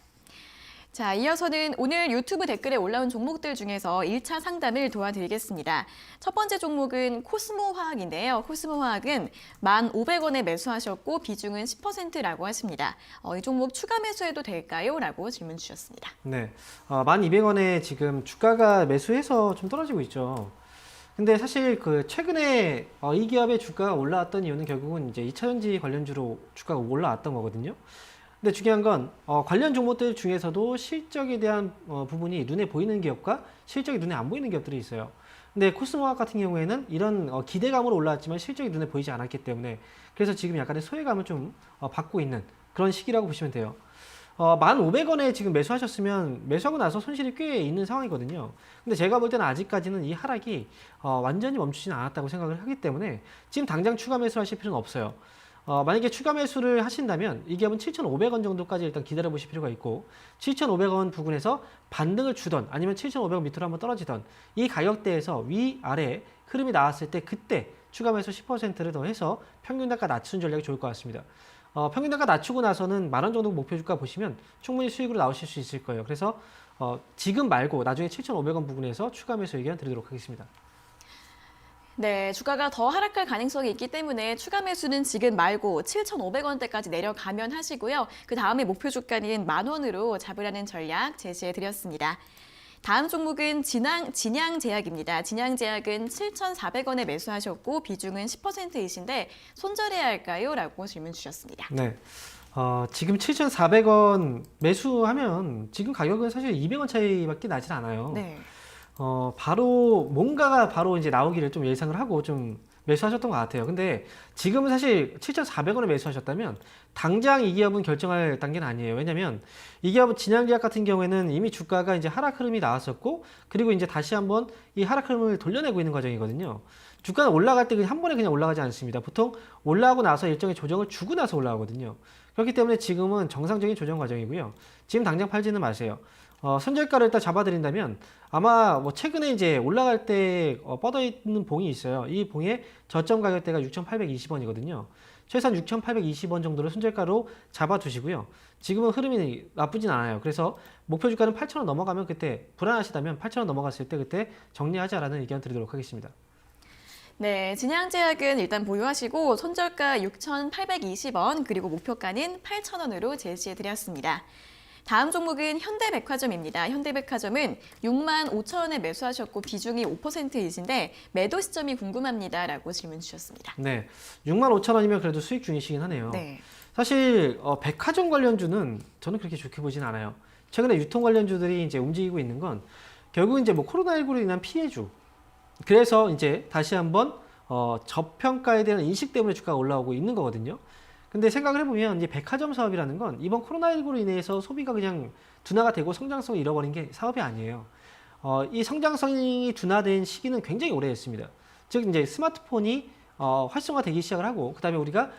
자, 이어서는 오늘 유튜브 댓글에 올라온 종목들 중에서 1차 상담을 도와드리겠습니다. 첫 번째 종목은 코스모화학인데요. 코스모화학은 1,500원에 매수하셨고 비중은 10%라고 하십니다. 이 종목 추가 매수해도 될까요? 라고 질문 주셨습니다. 네, 1,200원에 지금 주가가 매수해서 좀 떨어지고 있죠. 근데 사실 그 최근에 이 기업의 주가가 올라왔던 이유는 결국은 이제 2차전지 관련주로 주가가 올라왔던 거거든요. 근데 중요한 건 관련 종목들 중에서도 실적에 대한 부분이 눈에 보이는 기업과 실적이 눈에 안 보이는 기업들이 있어요. 근데 코스모화학 같은 경우에는 이런 기대감으로 올라왔지만 실적이 눈에 보이지 않았기 때문에 그래서 지금 약간의 소외감을 좀 받고 있는 그런 시기라고 보시면 돼요. 1,500원에 지금 매수하셨으면 매수하고 나서 손실이 꽤 있는 상황이거든요. 근데 제가 볼 때는 아직까지는 이 하락이 완전히 멈추지는 않았다고 생각을 하기 때문에 지금 당장 추가 매수하실 필요는 없어요. 만약에 추가 매수를 하신다면 이 기업은 7,500원 정도까지 일단 기다려 보실 필요가 있고 7,500원 부근에서 반등을 주던 아니면 7,500원 밑으로 한번 떨어지던 이 가격대에서 위아래 흐름이 나왔을 때 그때 추가 매수 10%를 더해서 평균 단가 낮추는 전략이 좋을 것 같습니다. 평균 단가 낮추고 나서는 10,000원 정도 목표 주가 보시면 충분히 수익으로 나오실 수 있을 거예요. 그래서 지금 말고 나중에 7,500원 부근에서 추가 매수 의견 드리도록 하겠습니다. 네, 주가가 더 하락할 가능성이 있기 때문에 추가 매수는 지금 말고 7,500원대까지 내려가면 하시고요. 그 다음에 목표 주가는 10,000원으로 잡으라는 전략 제시해 드렸습니다. 다음 종목은 진양제약입니다. 진양제약은 7,400원에 매수하셨고 비중은 10%이신데 손절해야 할까요? 라고 질문 주셨습니다. 네. 지금 7,400원 매수하면 지금 가격은 사실 200원 차이밖에 나질 않아요. 네. 바로 뭔가가 바로 이제 나오기를 좀 예상을 하고 좀 매수하셨던 것 같아요. 근데 지금은 사실 7,400원에 매수하셨다면 당장 이 기업은 결정할 단계는 아니에요. 왜냐면 이 기업은 진양제약 같은 경우에는 이미 주가가 이제 하락 흐름이 나왔었고 그리고 이제 다시 한번 이 하락 흐름을 돌려내고 있는 과정이거든요. 주가는 올라갈 때 그냥 한 번에 그냥 올라가지 않습니다. 보통 올라가고 나서 일정의 조정을 주고 나서 올라가거든요. 그렇기 때문에 지금은 정상적인 조정 과정이고요. 지금 당장 팔지는 마세요. 손절가를 일단 잡아드린다면 아마 뭐 최근에 이제 올라갈 때 뻗어 있는 봉이 있어요. 이 봉의 저점 가격대가 6,820원이거든요. 최소한 6,820원 정도를 손절가로 잡아두시고요. 지금은 흐름이 나쁘진 않아요. 그래서 목표 주가는 8,000원 넘어가면 그때 불안하시다면 8,000원 넘어갔을 때 그때 정리하자라는 의견 드리도록 하겠습니다. 네, 진양제약은 일단 보유하시고 손절가 6,820원 그리고 목표가는 8,000원으로 제시해 드렸습니다. 다음 종목은 현대백화점입니다. 현대백화점은 6만 5천 원에 매수하셨고 비중이 5%이신데 매도 시점이 궁금합니다라고 질문 주셨습니다. 네, 6만 5천 원이면 그래도 수익 중이시긴 하네요. 네. 사실 백화점 관련주는 저는 그렇게 좋게 보진 않아요. 최근에 유통 관련주들이 이제 움직이고 있는 건 결국 이제 뭐 코로나19로 인한 피해주. 그래서 이제 다시 한번 저평가에 대한 인식 때문에 주가가 올라오고 있는 거거든요. 근데 생각을 해보면 이제 백화점 사업이라는 건 이번 코로나19로 인해서 소비가 그냥 둔화가 되고 성장성을 잃어버린 게 사업이 아니에요. 이 성장성이 둔화된 시기는 굉장히 오래됐습니다. 즉 이제 스마트폰이 활성화되기 시작을 하고 그다음에 우리가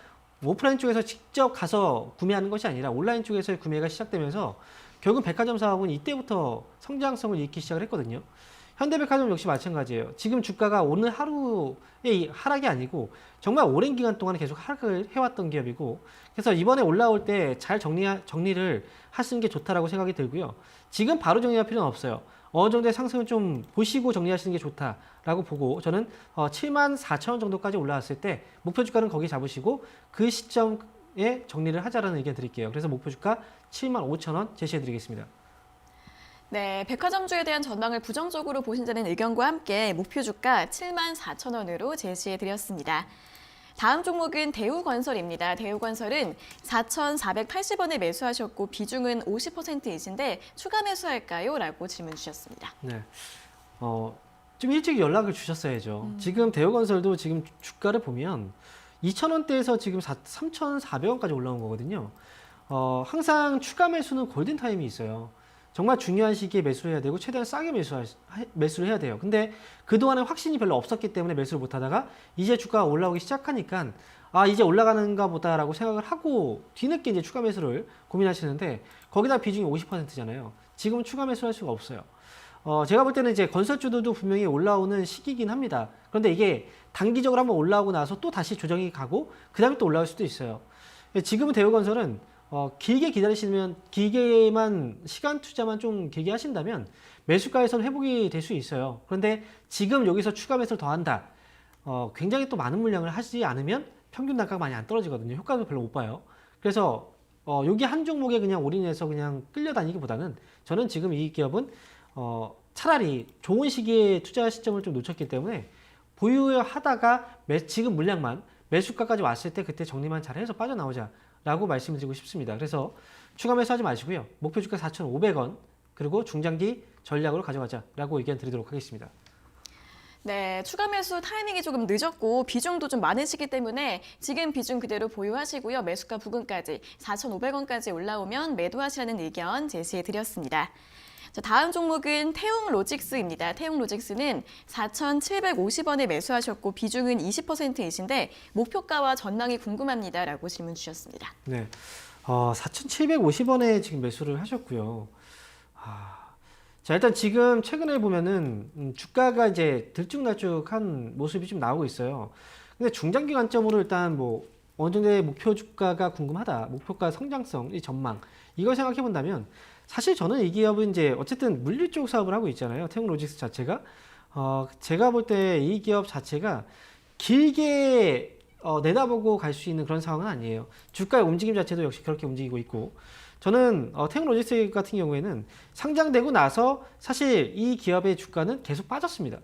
오프라인 쪽에서 직접 가서 구매하는 것이 아니라 온라인 쪽에서의 구매가 시작되면서 결국 백화점 사업은 이때부터 성장성을 잃기 시작을 했거든요. 현대백화점 역시 마찬가지예요. 지금 주가가 오늘 하루의 하락이 아니고 정말 오랜 기간 동안 계속 하락을 해왔던 기업이고 그래서 이번에 올라올 때 잘 정리를 하시는 게 좋다라고 생각이 들고요. 지금 바로 정리할 필요는 없어요. 어느 정도의 상승을 좀 보시고 정리하시는 게 좋다라고 보고 저는 7만 4천 원 정도까지 올라왔을 때 목표 주가는 거기 잡으시고 그 시점에 정리를 하자라는 의견 드릴게요. 그래서 목표 주가 7만 5천 원 제시해 드리겠습니다. 네, 백화점주에 대한 전망을 부정적으로 보신다는 의견과 함께 목표 주가 7만 4천 원으로 제시해 드렸습니다. 다음 종목은 대우건설입니다. 대우건설은 4,480원에 매수하셨고 비중은 50%이신데 추가 매수할까요? 라고 질문 주셨습니다. 네. 좀 일찍 연락을 주셨어야죠. 지금 대우건설도 지금 주가를 보면 2,000원대에서 지금 3,400원까지 올라온 거거든요. 항상 추가 매수는 골든타임이 있어요. 정말 중요한 시기에 매수를 해야 되고 최대한 싸게 매수를 해야 돼요. 근데 그동안에 확신이 별로 없었기 때문에 매수를 못 하다가 이제 주가가 올라오기 시작하니까 이제 올라가는가 보다라고 생각을 하고 뒤늦게 이제 추가 매수를 고민하시는데 거기다 비중이 50%잖아요. 지금은 추가 매수를 할 수가 없어요. 제가 볼 때는 이제 건설주들도 분명히 올라오는 시기긴 합니다. 그런데 이게 단기적으로 한번 올라오고 나서 또 다시 조정이 가고 그 다음에 또 올라올 수도 있어요. 지금은 대우건설은 길게 기다리시면 길게만 시간 투자만 좀 길게 하신다면 매수가에서는 회복이 될 수 있어요. 그런데 지금 여기서 추가 매수를 더한다. 굉장히 또 많은 물량을 하지 않으면 평균 단가가 많이 안 떨어지거든요. 효과도 별로 못 봐요. 그래서 여기 한 종목에 그냥 올인해서 그냥 끌려다니기보다는 저는 지금 이 기업은 차라리 좋은 시기에 투자 시점을 좀 놓쳤기 때문에 보유하다가 지금 물량만 매수가까지 왔을 때 그때 정리만 잘해서 빠져나오자라고 말씀을 드리고 싶습니다. 그래서 추가 매수하지 마시고요. 목표 주가 4,500원 그리고 중장기 전략으로 가져가자라고 의견 드리도록 하겠습니다. 네, 추가 매수 타이밍이 조금 늦었고 비중도 좀 많으시기 때문에 지금 비중 그대로 보유하시고요. 매수가 부근까지 4,500원까지 올라오면 매도하시라는 의견 제시해 드렸습니다. 자, 다음 종목은 태웅로직스입니다. 태웅로직스는 4,750원에 매수하셨고 비중은 20%이신데 목표가와 전망이 궁금합니다라고 질문 주셨습니다. 네, 4,750원에 지금 매수를 하셨고요. 자, 일단 지금 최근에 보면은 주가가 이제 들쭉날쭉한 모습이 좀 나오고 있어요. 근데 중장기 관점으로 일단 뭐 어느 정도의 목표 주가가 궁금하다. 목표가 성장성, 이 전망 이걸 생각해 본다면 사실 저는 이 기업은 이제 어쨌든 물류 쪽 사업을 하고 있잖아요. 태웅로직스 자체가 제가 볼 때 이 기업 자체가 길게 내다보고 갈 수 있는 그런 상황은 아니에요. 주가의 움직임 자체도 역시 그렇게 움직이고 있고 저는 태웅로직스 같은 경우에는 상장되고 나서 사실 이 기업의 주가는 계속 빠졌습니다.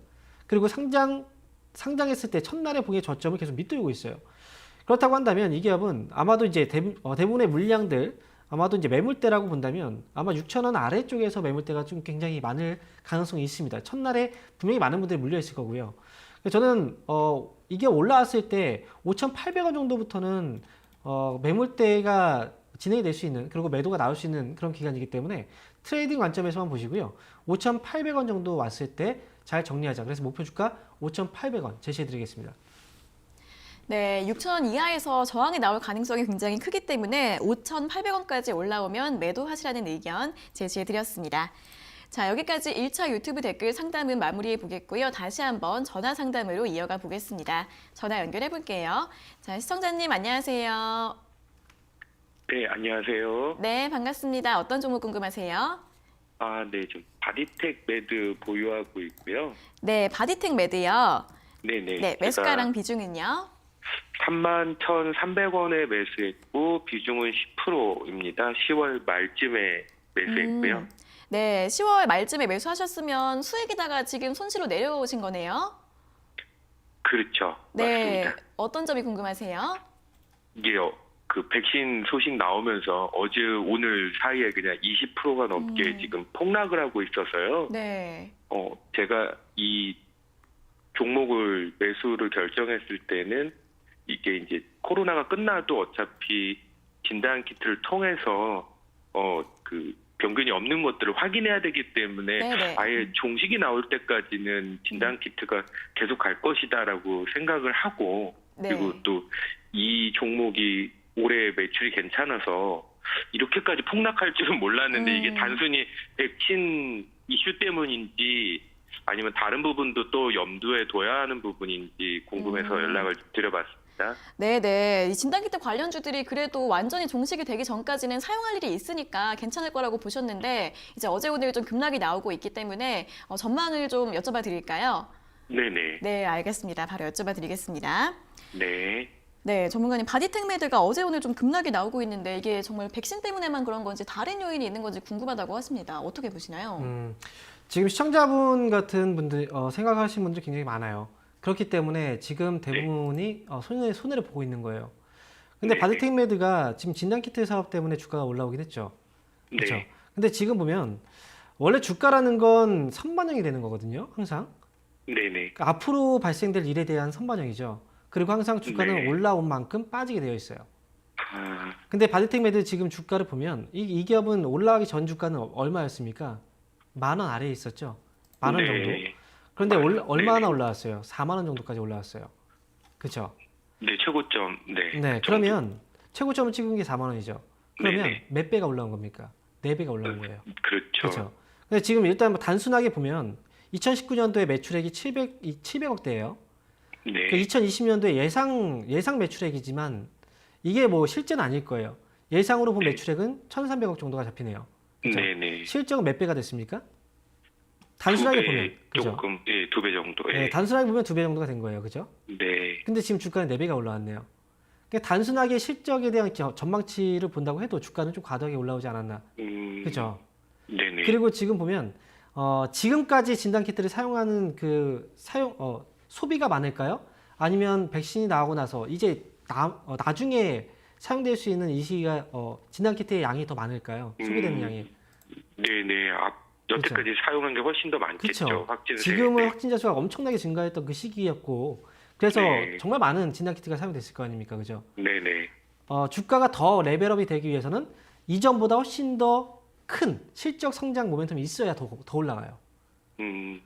그리고 상장했을 때 첫날에 보기에 저점을 계속 밑돌고 있어요. 그렇다고 한다면 이 기업은 아마도 이제 대부분의 물량들 아마도 이제 매물대라고 본다면 아마 6,000원 아래쪽에서 매물대가 좀 굉장히 많을 가능성이 있습니다. 첫날에 분명히 많은 분들이 물려 있을 거고요. 저는 이게 올라왔을 때 5,800원 정도부터는 매물대가 진행이 될 수 있는 그리고 매도가 나올 수 있는 그런 기간이기 때문에 트레이딩 관점에서만 보시고요. 5,800원 정도 왔을 때 잘 정리하자. 그래서 목표 주가 5,800원 제시해 드리겠습니다. 네, 6,000원 이하에서 저항이 나올 가능성이 굉장히 크기 때문에 5,800원까지 올라오면 매도하시라는 의견 제시해 드렸습니다. 자, 여기까지 1차 유튜브 댓글 상담은 마무리해 보겠고요. 다시 한번 전화 상담으로 이어가 보겠습니다. 전화 연결해 볼게요. 자, 시청자님 안녕하세요. 네, 안녕하세요. 네, 반갑습니다. 어떤 종목 궁금하세요? 네, 저 바디텍 매드 보유하고 있고요. 네, 바디텍 매드요. 네네. 네, 매수가랑 비중은요? 31,300원에 매수했고 비중은 10%입니다. 10월 말쯤에 매수했고요. 네, 10월 말쯤에 매수하셨으면 수익에다가 지금 손실로 내려오신 거네요. 그렇죠. 네, 맞습니다. 어떤 점이 궁금하세요? 이게요. 그 백신 소식 나오면서 어제 오늘 사이에 그냥 20%가 넘게 지금 폭락을 하고 있어서요. 네. 제가 이 종목을 매수를 결정했을 때는 이게 이제 코로나가 끝나도 어차피 진단 키트를 통해서 그 병균이 없는 것들을 확인해야 되기 때문에 네네. 아예 종식이 나올 때까지는 진단 키트가 계속 갈 것이다라고 생각을 하고 네. 그리고 또 이 종목이 올해 매출이 괜찮아서 이렇게까지 폭락할 줄은 몰랐는데 이게 단순히 백신 이슈 때문인지 아니면 다른 부분도 또 염두에 둬야 하는 부분인지 궁금해서 연락을 드려봤습니다. 네네. 이 진단키트 관련주들이 그래도 완전히 종식이 되기 전까지는 사용할 일이 있으니까 괜찮을 거라고 보셨는데 이제 어제 오늘 좀 급락이 나오고 있기 때문에 전망을 좀 여쭤봐 드릴까요? 네네. 네, 알겠습니다. 바로 여쭤봐 드리겠습니다. 네. 네, 전문가님, 바디텍메드가 어제 오늘 좀 급락이 나오고 있는데 이게 정말 백신 때문에만 그런 건지 다른 요인이 있는 건지 궁금하다고 하십니다. 어떻게 보시나요? 지금 시청자분 같은 분들 생각하시는 분들 굉장히 많아요. 그렇기 때문에 지금 대부분이 손해를 보고 있는 거예요. 근데 네. 바디텍메드가 지금 진단키트 사업 때문에 주가가 올라오긴 했죠. 그렇죠. 네. 근데 지금 보면 원래 주가라는 건 선반영이 되는 거거든요. 항상. 네네. 그러니까 앞으로 발생될 일에 대한 선반영이죠. 그리고 항상 주가는 네. 올라온 만큼 빠지게 되어 있어요. 아, 근데 바디텍메드 지금 주가를 보면 이 기업은 올라가기 전 주가는 얼마였습니까? 10,000원 아래에 있었죠. 10,000원 정도. 네. 그런데 얼마나 네네. 올라왔어요? 40,000원 정도까지 올라왔어요. 그렇죠? 네, 최고점. 네. 네. 그러면 최고점을 찍은 게 40,000원이죠. 그러면 네네. 몇 배가 올라온 겁니까? 4배가 올라온 거예요. 그렇죠. 그렇죠. 근데 지금 일단 뭐 단순하게 보면 2019년도에 매출액이 700억대예요. 네. 2020년도에 예상 매출액이지만 이게 뭐 실제는 아닐 거예요. 예상으로 본 매출액은 1,300억 정도가 잡히네요. 그죠? 네네. 실적은 몇 배가 됐습니까? 단순하게 보면 그죠? 조금, 예, 2배 정도. 예. 네, 단순하게 보면 2배 정도가 된 거예요. 그죠? 네. 근데 지금 주가는 4배가 올라왔네요. 그러니까 단순하게 실적에 대한 전망치를 본다고 해도 주가는 좀 과도하게 올라오지 않았나. 그죠? 네네. 그리고 지금 보면 지금까지 진단키트를 사용하는 소비가 많을까요? 아니면 백신이 나오고 나서 이제 나중에 사용될 수 있는 이 시기가 진단키트의 양이 더 많을까요? 소비되는 양이. 네네. 여태까지 사용한 게 훨씬 더 많겠죠. 그렇죠. 확진세. 지금은 네. 확진자 수가 엄청나게 증가했던 그 시기였고 그래서 네. 정말 많은 진단키트가 사용됐을 거 아닙니까? 그죠? 네네. 주가가 더 레벨업이 되기 위해서는 이전보다 훨씬 더 큰 실적 성장 모멘텀이 있어야 더 올라가요. 네.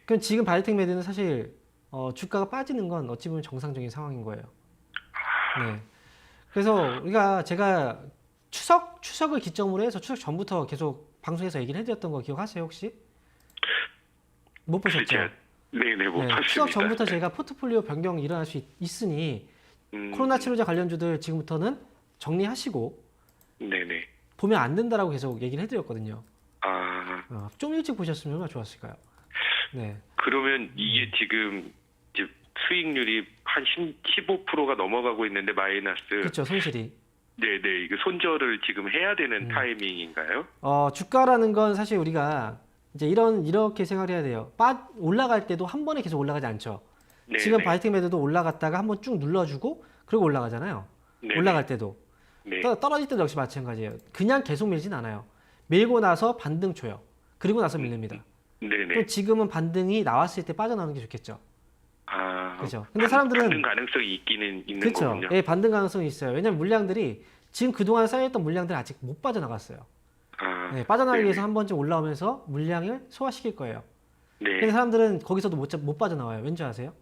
그럼 지금 바이오텍메드는 사실 주가가 빠지는 건 어찌 보면 정상적인 상황인 거예요. 네. 그래서 제가 추석을 기점으로 해서 추석 전부터 계속 방송에서 얘기를 해드렸던 거 기억하세요 혹시? 못 보셨죠? 네네, 못 봤습니다. 추석 전부터 제가 포트폴리오 변경 일어날 수 있으니 코로나 치료제 관련주들 지금부터는 정리하시고 네네. 보면 안 된다라고 계속 얘기를 해드렸거든요. 아, 좀 일찍 보셨으면 얼마나 좋았을까요? 네. 그러면 이게 지금 이제 수익률이 한 15%가 넘어가고 있는데 마이너스. 그렇죠, 손실이. 네네, 이거 손절을 지금 해야 되는 타이밍인가요? 주가라는 건 사실 우리가 이제 이렇게 생각해야 돼요. 올라갈 때도 한 번에 계속 올라가지 않죠. 네네. 지금 바이오텍메드도 올라갔다가 한번 쭉 눌러주고 그리고 올라가잖아요. 네네. 올라갈 때도. 네. 떨어질 때도 역시 마찬가지예요. 그냥 계속 밀진 않아요. 밀고 나서 반등 줘요. 그리고 나서 밀립니다. 네네. 또 지금은 반등이 나왔을 때 빠져나오는 게 좋겠죠. 아, 그죠. 근데 사람들은 반등 가능성이 있는 그렇죠. 거군요. 예, 반등 가능성이 있어요. 왜냐면 물량들이 지금 그동안 쌓여있던 물량들이 아직 못 빠져나갔어요. 아, 네, 빠져나가기 네네. 위해서 한 번쯤 올라오면서 물량을 소화시킬 거예요. 네. 근데 사람들은 거기서도 못 빠져나와요. 왠지 아세요?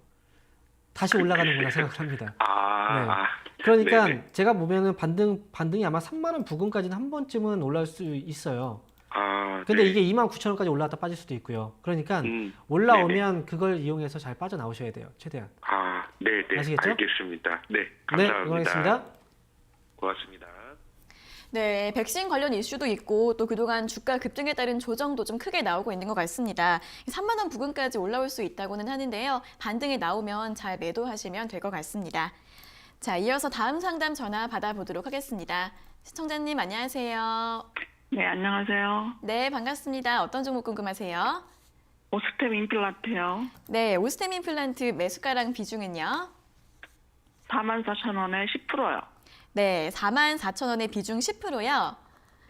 다시 올라가는구나 생각을 합니다. 아, 그러니까 네네. 제가 보면은 반등이 아마 3만 원 부근까지는 한 번쯤은 올라올 수 있어요. 아, 근데 네. 이게 29,000원까지 올라왔다 빠질 수도 있고요. 그러니까 올라오면 그걸 이용해서 잘 빠져나오셔야 돼요. 최대한. 아, 네네. 아시겠죠? 알겠습니다. 네, 네, 감사합니다. 응원했습니다. 고맙습니다. 네, 백신 관련 이슈도 있고 또 그동안 주가 급등에 따른 조정도 좀 크게 나오고 있는 것 같습니다. 3만 원 부근까지 올라올 수 있다고는 하는데요. 반등이 나오면 잘 매도하시면 될 것 같습니다. 자, 이어서 다음 상담 전화 받아보도록 하겠습니다. 시청자님 안녕하세요. 네, 안녕하세요. 네, 반갑습니다. 어떤 종목 궁금하세요? 오스템 임플란트요. 네, 오스템 임플란트 매수가랑 비중은요? 44,000원에 10%요. 네, 44,000원의 비중 10%요.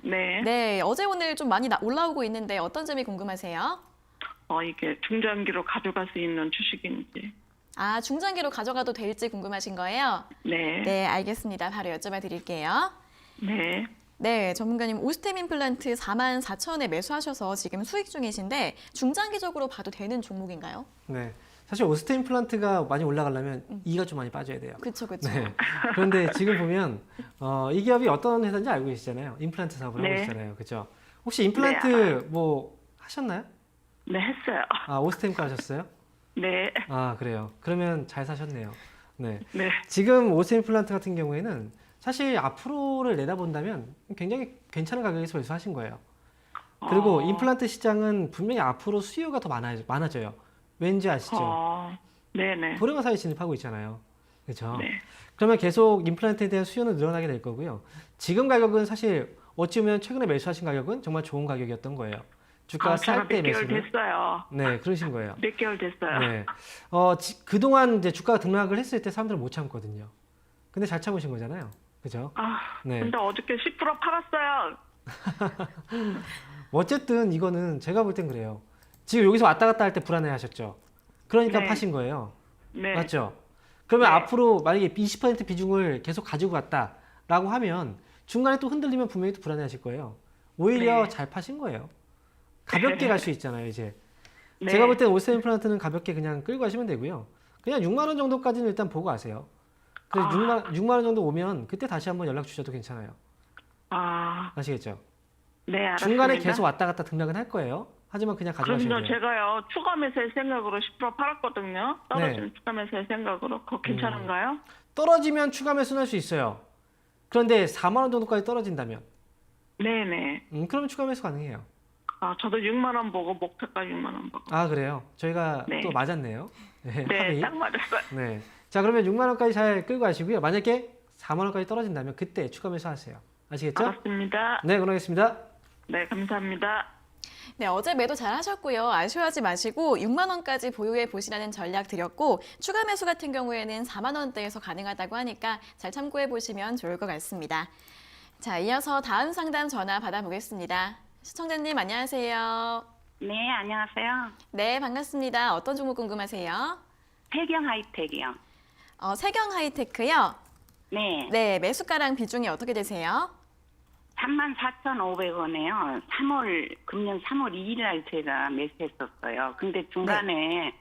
네. 네, 어제 오늘 좀 많이 올라오고 있는데 어떤 점이 궁금하세요? 이게 중장기로 가져갈 수 있는 주식인지. 아, 중장기로 가져가도 될지 궁금하신 거예요? 네. 네, 알겠습니다. 바로 여쭤봐 드릴게요. 네. 네, 전문가님 오스템 임플란트 44,000원에 매수하셔서 지금 수익 중이신데 중장기적으로 봐도 되는 종목인가요? 네. 사실 오스템 임플란트가 많이 올라가려면 이가 좀 많이 빠져야 돼요. 그렇죠, 그렇죠. 네. 그런데 지금 보면 이 기업이 어떤 회사인지 알고 계시잖아요. 임플란트 사업을 하고 네. 계시잖아요. 그렇죠? 혹시 임플란트 네, 뭐 하셨나요? 네, 했어요. 아, 오스템 거 하셨어요? 네. 아, 그래요. 그러면 잘 사셨네요. 네. 네. 지금 오스템 임플란트 같은 경우에는 사실 앞으로를 내다본다면 굉장히 괜찮은 가격에서 매수하신 거예요. 그리고 임플란트 시장은 분명히 앞으로 수요가 더 많아져요. 왠지 아시죠? 네네. 불행한 사이 진입하고 있잖아요. 그렇죠? 네. 그러면 계속 임플란트에 대한 수요는 늘어나게 될 거고요. 지금 가격은 사실 어찌 보면 최근에 매수하신 가격은 정말 좋은 가격이었던 거예요. 주가가 제가 쌀 때 몇 개월 매수는. 됐어요. 네, 그러신 거예요. 몇 개월 됐어요. 네. 그동안 이제 주가가 등락을 했을 때 사람들은 못 참거든요. 근데 잘 참으신 거잖아요. 그죠? 네. 근데 어저께 10% 팔았어요. 어쨌든 이거는 제가 볼 땐 그래요. 지금 여기서 왔다 갔다 할 때 불안해 하셨죠. 그러니까 네. 파신 거예요. 네. 맞죠? 그러면 네. 앞으로 만약에 20% 비중을 계속 가지고 갔다라고 하면 중간에 또 흔들리면 분명히 또 불안해 하실 거예요. 오히려 네. 잘 파신 거예요. 가볍게 갈 수 있잖아요, 이제. 네. 제가 볼 때는 오스템 임플란트는 가볍게 그냥 끌고 가시면 되고요. 그냥 6만 원 정도까지는 일단 보고 가세요. 그래서 6만 원 정도 오면 그때 다시 한번 연락 주셔도 괜찮아요. 아시겠죠? 네, 알았습니다. 중간에 계속 왔다 갔다 등락은 할 거예요. 하지만 그냥 가져가셔야 그럼요. 돼요. 제가요 추가 매수의 생각으로 10% 팔았거든요. 떨어지면 추가 매수의 생각으로 그거 괜찮은가요? 떨어지면 추가 매수는 할 수 있어요. 그런데 4만 원 정도까지 떨어진다면 네네. 그러면 추가 매수 가능해요. 저도 6만 원 보고 목표가 6만 원 보고. 아, 그래요? 저희가 네. 또 맞았네요. 네, 네, 합의. 딱 맞았어요. 네. 자, 그러면 6만 원까지 잘 끌고 가시고요. 만약에 4만 원까지 떨어진다면 그때 추가 매수하세요. 아시겠죠? 알았습니다. 네, 그러겠습니다. 네, 감사합니다. 네, 어제 매도 잘 하셨고요. 아쉬워하지 마시고 6만 원까지 보유해 보시라는 전략 드렸고 추가 매수 같은 경우에는 4만 원대에서 가능하다고 하니까 잘 참고해 보시면 좋을 것 같습니다. 자, 이어서 다음 상담 전화 받아보겠습니다. 시청자님 안녕하세요. 네, 안녕하세요. 네, 반갑습니다. 어떤 종목 궁금하세요? 태경 하이텍이요. 세경 하이테크요. 네, 네, 매수가랑 비중이 어떻게 되세요? 34,500원에요. 금년 3월 2일 날 제가 매수했었어요. 근데 중간에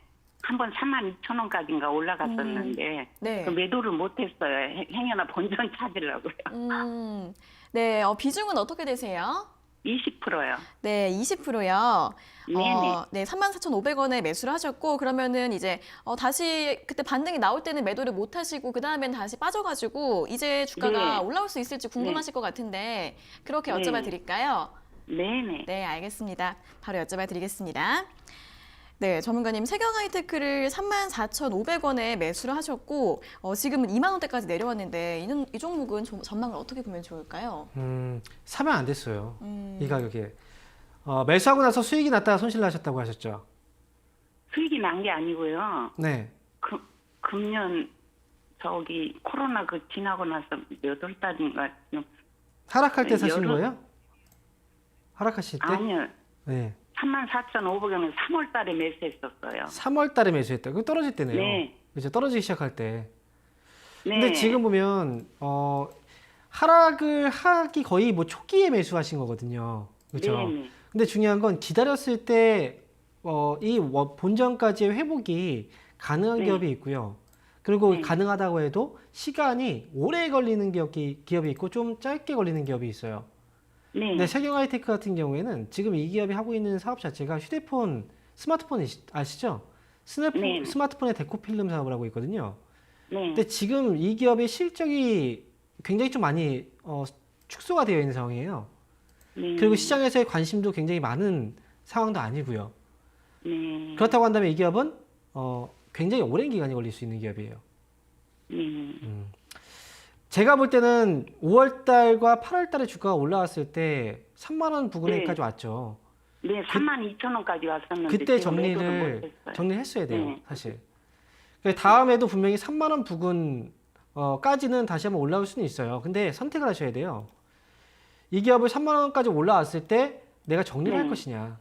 한번 32,000원까지인가 올라갔었는데 네. 그 매도를 못했어요. 행여나 본전 찾으려고요. 네, 비중은 어떻게 되세요? 20%요. 네, 20%요. 네네. 네, 34,500원에 매수를 하셨고 그러면은 이제 다시 그때 반등이 나올 때는 매도를 못 하시고 그 다음엔 다시 빠져가지고 이제 주가가 네. 올라올 수 있을지 궁금하실 것 같은데 그렇게 여쭤봐 네. 드릴까요? 네네. 네, 알겠습니다. 바로 여쭤봐 드리겠습니다. 네, 전문가님 세경 하이테크를 34,500원에 매수를 하셨고 지금은 2만 원대까지 내려왔는데 이 종목은 전망을 어떻게 보면 좋을까요? 사면 안 됐어요. 이 가격에. 매수하고 나서 수익이 났다가 손실 나셨다고 하셨죠? 수익이 난 게 아니고요. 네. 금년 코로나 지나고 나서 몇 월 달인가 하락할 때 사신 여름- 거예요? 하락하실 때? 아니요. 네. 34,500원을 3월 달에 매수했었어요. 3월 달에 매수했다. 그거 떨어질 때네요. 네. 그죠? 떨어지기 시작할 때. 네. 근데 지금 보면 하락을 하기 거의 뭐 초기에 매수하신 거거든요. 그렇죠? 네네. 근데 중요한 건 기다렸을 때 이 본전까지의 회복이 가능한 네. 기업이 있고요. 그리고 네. 가능하다고 해도 시간이 오래 걸리는 기업이 있고 좀 짧게 걸리는 기업이 있어요. 네. 근데 세경 하이테크 같은 경우에는 지금 이 기업이 하고 있는 사업 자체가 스마트폰 아시죠? 네. 스마트폰의 데코필름 사업을 하고 있거든요. 네. 근데 지금 이 기업의 실적이 굉장히 좀 많이 축소가 되어 있는 상황이에요. 네. 그리고 시장에서의 관심도 굉장히 많은 상황도 아니고요. 네. 그렇다고 한다면 이 기업은 굉장히 오랜 기간이 걸릴 수 있는 기업이에요. 네. 제가 볼 때는 5월 달과 8월 달에 주가가 올라왔을 때 3만 원 부근에까지 왔죠. 네, 32,000원까지 왔었는데 그때 지금 매도를 정리를 못했어요. 정리했어야 돼요, 네. 사실. 다음에도 분명히 3만 원 부근 까지는 다시 한번 올라올 수는 있어요. 근데 선택을 하셔야 돼요. 이 기업을 3만 원까지 올라왔을 때 내가 정리를 할 것이냐,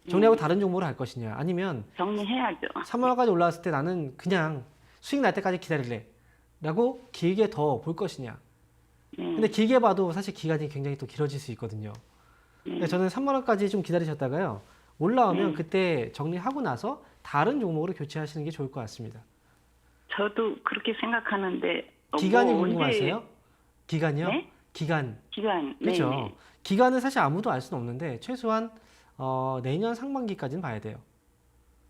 정리하고 다른 종목을 할 것이냐, 아니면 정리해야죠. 3만 원까지 올라왔을 때 나는 그냥 수익 날 때까지 기다릴래 라고 길게 더 볼 것이냐. 근데 길게 봐도 사실 기간이 굉장히 또 길어질 수 있거든요. 근데 저는 3만 원까지 좀 기다리셨다가요, 올라오면 그때 정리하고 나서 다른 종목으로 교체하시는 게 좋을 것 같습니다. 저도 그렇게 생각하는데 기간이 뭐 궁금하세요? 기간이요? 네? 기간. 기간. 그렇죠. 네. 기간은 사실 아무도 알 수는 없는데 최소한 내년 상반기까지는 봐야 돼요.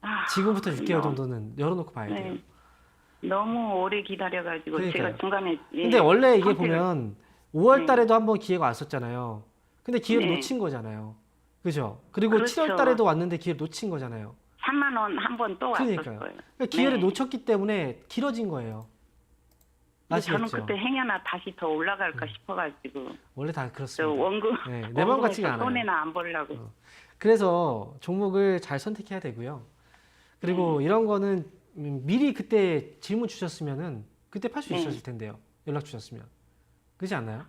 아, 지금부터 6개월 너무- 정도는 열어놓고 봐야 돼요. 네. 너무 오래 기다려가지고 그러니까요. 제가 중간에 근데 원래 이게 선택을- 보면 5월 달에도 한번 기회가 왔었잖아요. 근데 기회를 네. 놓친 거잖아요. 그죠? 그리고 그렇죠. 7월 달에도 왔는데 기회를 놓친 거잖아요. 3만 원 한 번 또 그러니까요. 왔었어요. 그러니까 기회를 네. 놓쳤기 때문에 길어진 거예요. 근데 저는 아시겠죠? 그때 행여나 다시 더 올라갈까 싶어가지고 원래 다 저 그렇습니다. 원금 네, 내 마음 같지가 않아요. 손해나 안 보려고. 그래서 종목을 잘 선택해야 되고요. 그리고 이런 거는 미리 그때 질문 주셨으면은 그때 팔 수 네. 있었을 텐데요. 연락 주셨으면. 그렇지 않나요?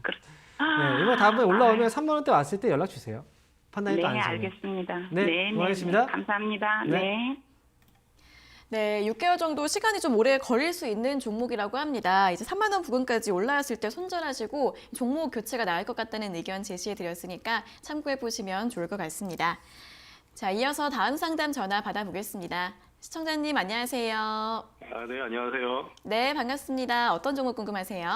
그렇죠. 네, 이번 다음에 올라오면 3만 원대 왔을 때 연락 주세요. 판단이 네, 또 안 되면. 알겠습니다. 네, 고맙습니다. 감사합니다. 네. 네. 네, 6개월 정도 시간이 좀 오래 걸릴 수 있는 종목이라고 합니다. 이제 3만 원 부근까지 올라왔을 때 손절하시고 종목 교체가 나을 것 같다는 의견 제시해 드렸으니까 참고해 보시면 좋을 것 같습니다. 자, 이어서 다음 상담 전화 받아보겠습니다. 시청자님 안녕하세요. 네, 안녕하세요. 네, 반갑습니다. 어떤 종목 궁금하세요?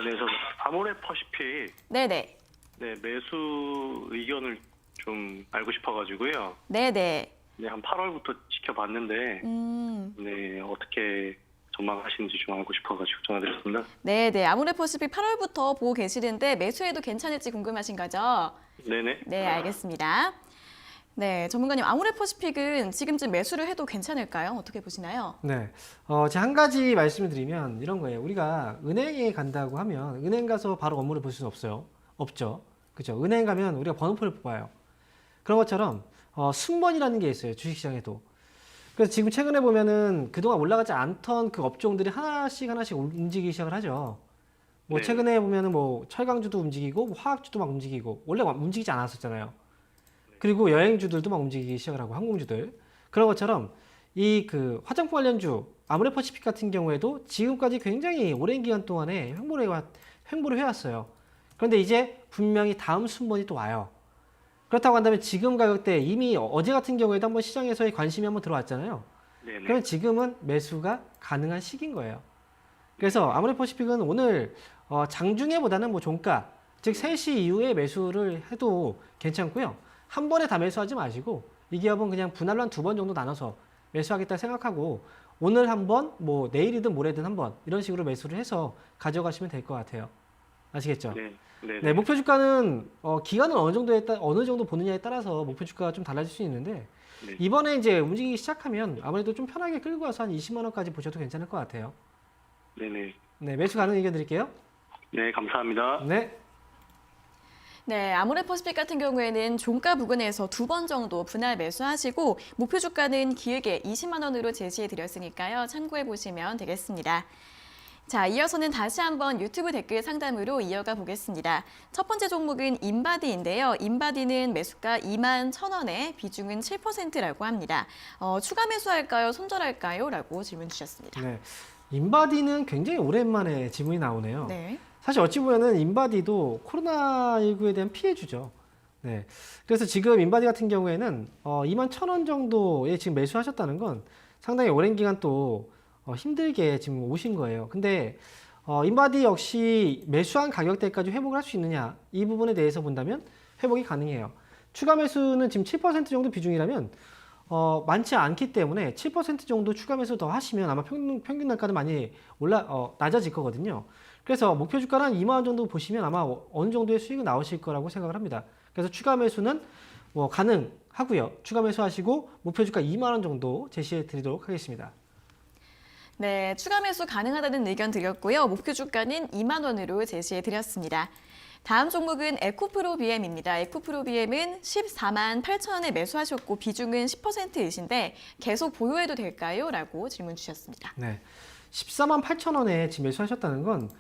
네, 저 아모레퍼시픽 네네. 네, 매수 의견을 좀 알고 싶어가지고요. 네네. 네, 한 8월부터 지켜봤는데 네, 어떻게 전망하시는지 좀 알고 싶어가지고 전화드렸습니다. 네네. 아모레퍼시픽 8월부터 보고 계시는데 매수해도 괜찮을지 궁금하신 거죠? 네네. 네, 알겠습니다. 네, 전문가님, 아모레퍼시픽은 지금쯤 매수를 해도 괜찮을까요? 어떻게 보시나요? 네. 제가 한 가지 말씀을 드리면 이런 거예요. 우리가 은행에 간다고 하면 은행 가서 바로 업무를 볼 수는 없어요. 없죠. 그죠? 은행 가면 우리가 번호표를 뽑아요. 그런 것처럼 승번이라는 게 있어요. 주식시장에도. 그래서 지금 최근에 보면은 그동안 올라가지 않던 그 업종들이 하나씩 움직이기 시작을 하죠. 뭐 네. 최근에 보면은 뭐 철강주도 움직이고 뭐 화학주도 막 움직이고 원래 움직이지 않았었잖아요. 그리고 여행주들도 막 움직이기 시작을 하고 항공주들. 그런 것처럼 이 그 화장품 관련주 아모레퍼시픽 같은 경우에도 지금까지 굉장히 오랜 기간 동안에 횡보를 해왔어요. 그런데 이제 분명히 다음 순번이 또 와요. 그렇다고 한다면 지금 가격대 이미 어제 같은 경우에도 한번 시장에서의 관심이 한번 들어왔잖아요. 네네. 그러면 지금은 매수가 가능한 시기인 거예요. 그래서 아모레퍼시픽은 오늘 장중에보다는 뭐 종가, 즉 3시 이후에 매수를 해도 괜찮고요. 한 번에 다 매수하지 마시고 이 기업은 그냥 분할로 한 2번 정도 나눠서 매수하겠다 생각하고 오늘 한 번, 뭐 내일이든 모레든 한 번 이런 식으로 매수를 해서 가져가시면 될 것 같아요. 아시겠죠? 네. 네네. 네, 목표 주가는 기간은 어느 정도 보느냐에 따라서 목표 주가가 좀 달라질 수 있는데 네. 이번에 이제 움직이기 시작하면 아무래도 좀 편하게 끌고 와서 한 20만 원까지 보셔도 괜찮을 것 같아요. 네네. 네, 매수 가능 의견 드릴게요. 네, 감사합니다. 네. 네, 아모레퍼시픽 같은 경우에는 종가 부근에서 2번 정도 분할 매수하시고 목표 주가는 길게 20만 원으로 제시해 드렸으니까요. 참고해 보시면 되겠습니다. 자, 이어서는 다시 한번 유튜브 댓글 상담으로 이어가 보겠습니다. 첫 번째 종목은 인바디인데요. 인바디는 매수가 21,000원에 비중은 7%라고 합니다. 추가 매수할까요? 손절할까요? 라고 질문 주셨습니다. 네. 인바디는 굉장히 오랜만에 질문이 나오네요. 네. 사실 어찌 보면은 인바디도 코로나19에 대한 피해주죠. 네. 그래서 지금 인바디 같은 경우에는 21,000원 정도에 지금 매수하셨다는 건 상당히 오랜 기간 또 힘들게 지금 오신 거예요. 근데 인바디 역시 매수한 가격대까지 회복을 할 수 있느냐 이 부분에 대해서 본다면 회복이 가능해요. 추가 매수는 지금 7% 정도 비중이라면 많지 않기 때문에 7% 정도 추가 매수 더 하시면 아마 평균 단가는 많이 낮아질 거거든요. 그래서 목표 주가는 한 2만 원 정도 보시면 아마 어느 정도의 수익이 나오실 거라고 생각을 합니다. 그래서 추가 매수는 뭐 가능하고요. 추가 매수하시고 목표 주가 2만 원 정도 제시해 드리도록 하겠습니다. 네, 추가 매수 가능하다는 의견 드렸고요. 목표 주가는 2만 원으로 제시해 드렸습니다. 다음 종목은 에코프로 BM입니다. 에코프로 BM은 14만 8천 원에 매수하셨고 비중은 10%이신데 계속 보유해도 될까요? 라고 질문 주셨습니다. 네, 14만 8천 원에 지금 매수하셨다는 건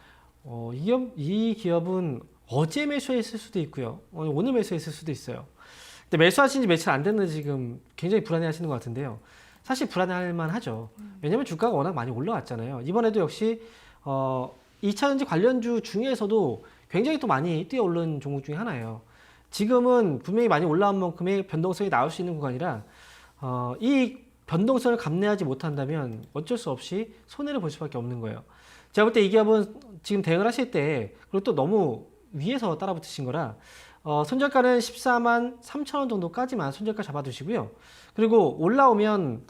이 기업은 어제 매수했을 수도 있고요. 오늘 매수했을 수도 있어요. 근데 매수하신 지 며칠 안 됐는데 지금 굉장히 불안해하시는 것 같은데요. 사실 불안해할 만하죠. 왜냐하면 주가가 워낙 많이 올라왔잖아요. 이번에도 역시 2차전지 관련주 중에서도 굉장히 또 많이 뛰어오른 종목 중에 하나예요. 지금은 분명히 많이 올라온 만큼의 변동성이 나올 수 있는 구간이라 이 변동성을 감내하지 못한다면 어쩔 수 없이 손해를 볼 수밖에 없는 거예요. 제가 볼 때 이 기업은 지금 대응을 하실 때 그리고 또 너무 위에서 따라붙으신 거라 손절가는 14만 3천 원 정도까지만 손절가 잡아두시고요. 그리고 올라오면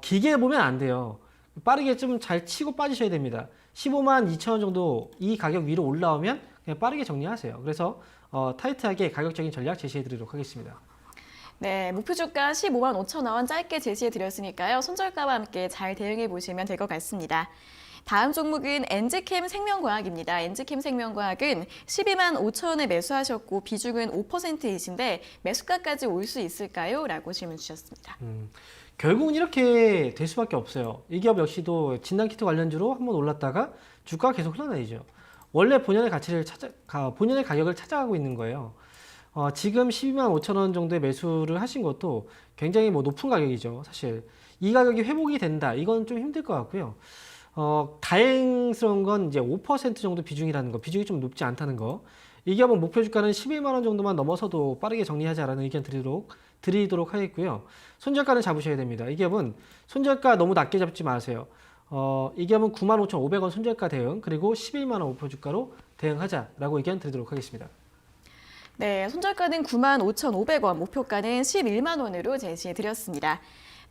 기계 보면 안 돼요. 빠르게 좀 잘 치고 빠지셔야 됩니다. 15만 2천 원 정도 이 가격 위로 올라오면 그냥 빠르게 정리하세요. 그래서 타이트하게 가격적인 전략 제시해 드리도록 하겠습니다. 네, 목표 주가 15만 5천 원 짧게 제시해 드렸으니까요. 손절가와 함께 잘 대응해 보시면 될 것 같습니다. 다음 종목은 엔지캠 생명과학입니다. 엔지캠 생명과학은 12만 5천 원에 매수하셨고 비중은 5%이신데 매수가까지 올 수 있을까요? 라고 질문 주셨습니다. 결국은 이렇게 될 수밖에 없어요. 이 기업 역시도 진단키트 관련주로 한번 올랐다가 주가가 계속 흘러내리죠. 원래 본연의 본연의 가격을 찾아가고 있는 거예요. 지금 12만 5천 원 정도의 매수를 하신 것도 굉장히 높은 가격이죠. 사실 이 가격이 회복이 된다. 이건 좀 힘들 것 같고요. 다행스러운 건 이제 5% 정도 비중이라는 거, 비중이 좀 높지 않다는 거. 이 기업은 목표 주가는 11만 원 정도만 넘어서도 빠르게 정리하자라는 의견 드리도록 하겠고요. 손절가는 잡으셔야 됩니다. 이 기업은 손절가 너무 낮게 잡지 마세요. 이 기업은 95,500원 손절가 대응, 그리고 11만 원 목표 주가로 대응하자라고 의견 드리도록 하겠습니다. 네, 손절가는 95,500원, 목표가는 11만 원으로 제시해 드렸습니다.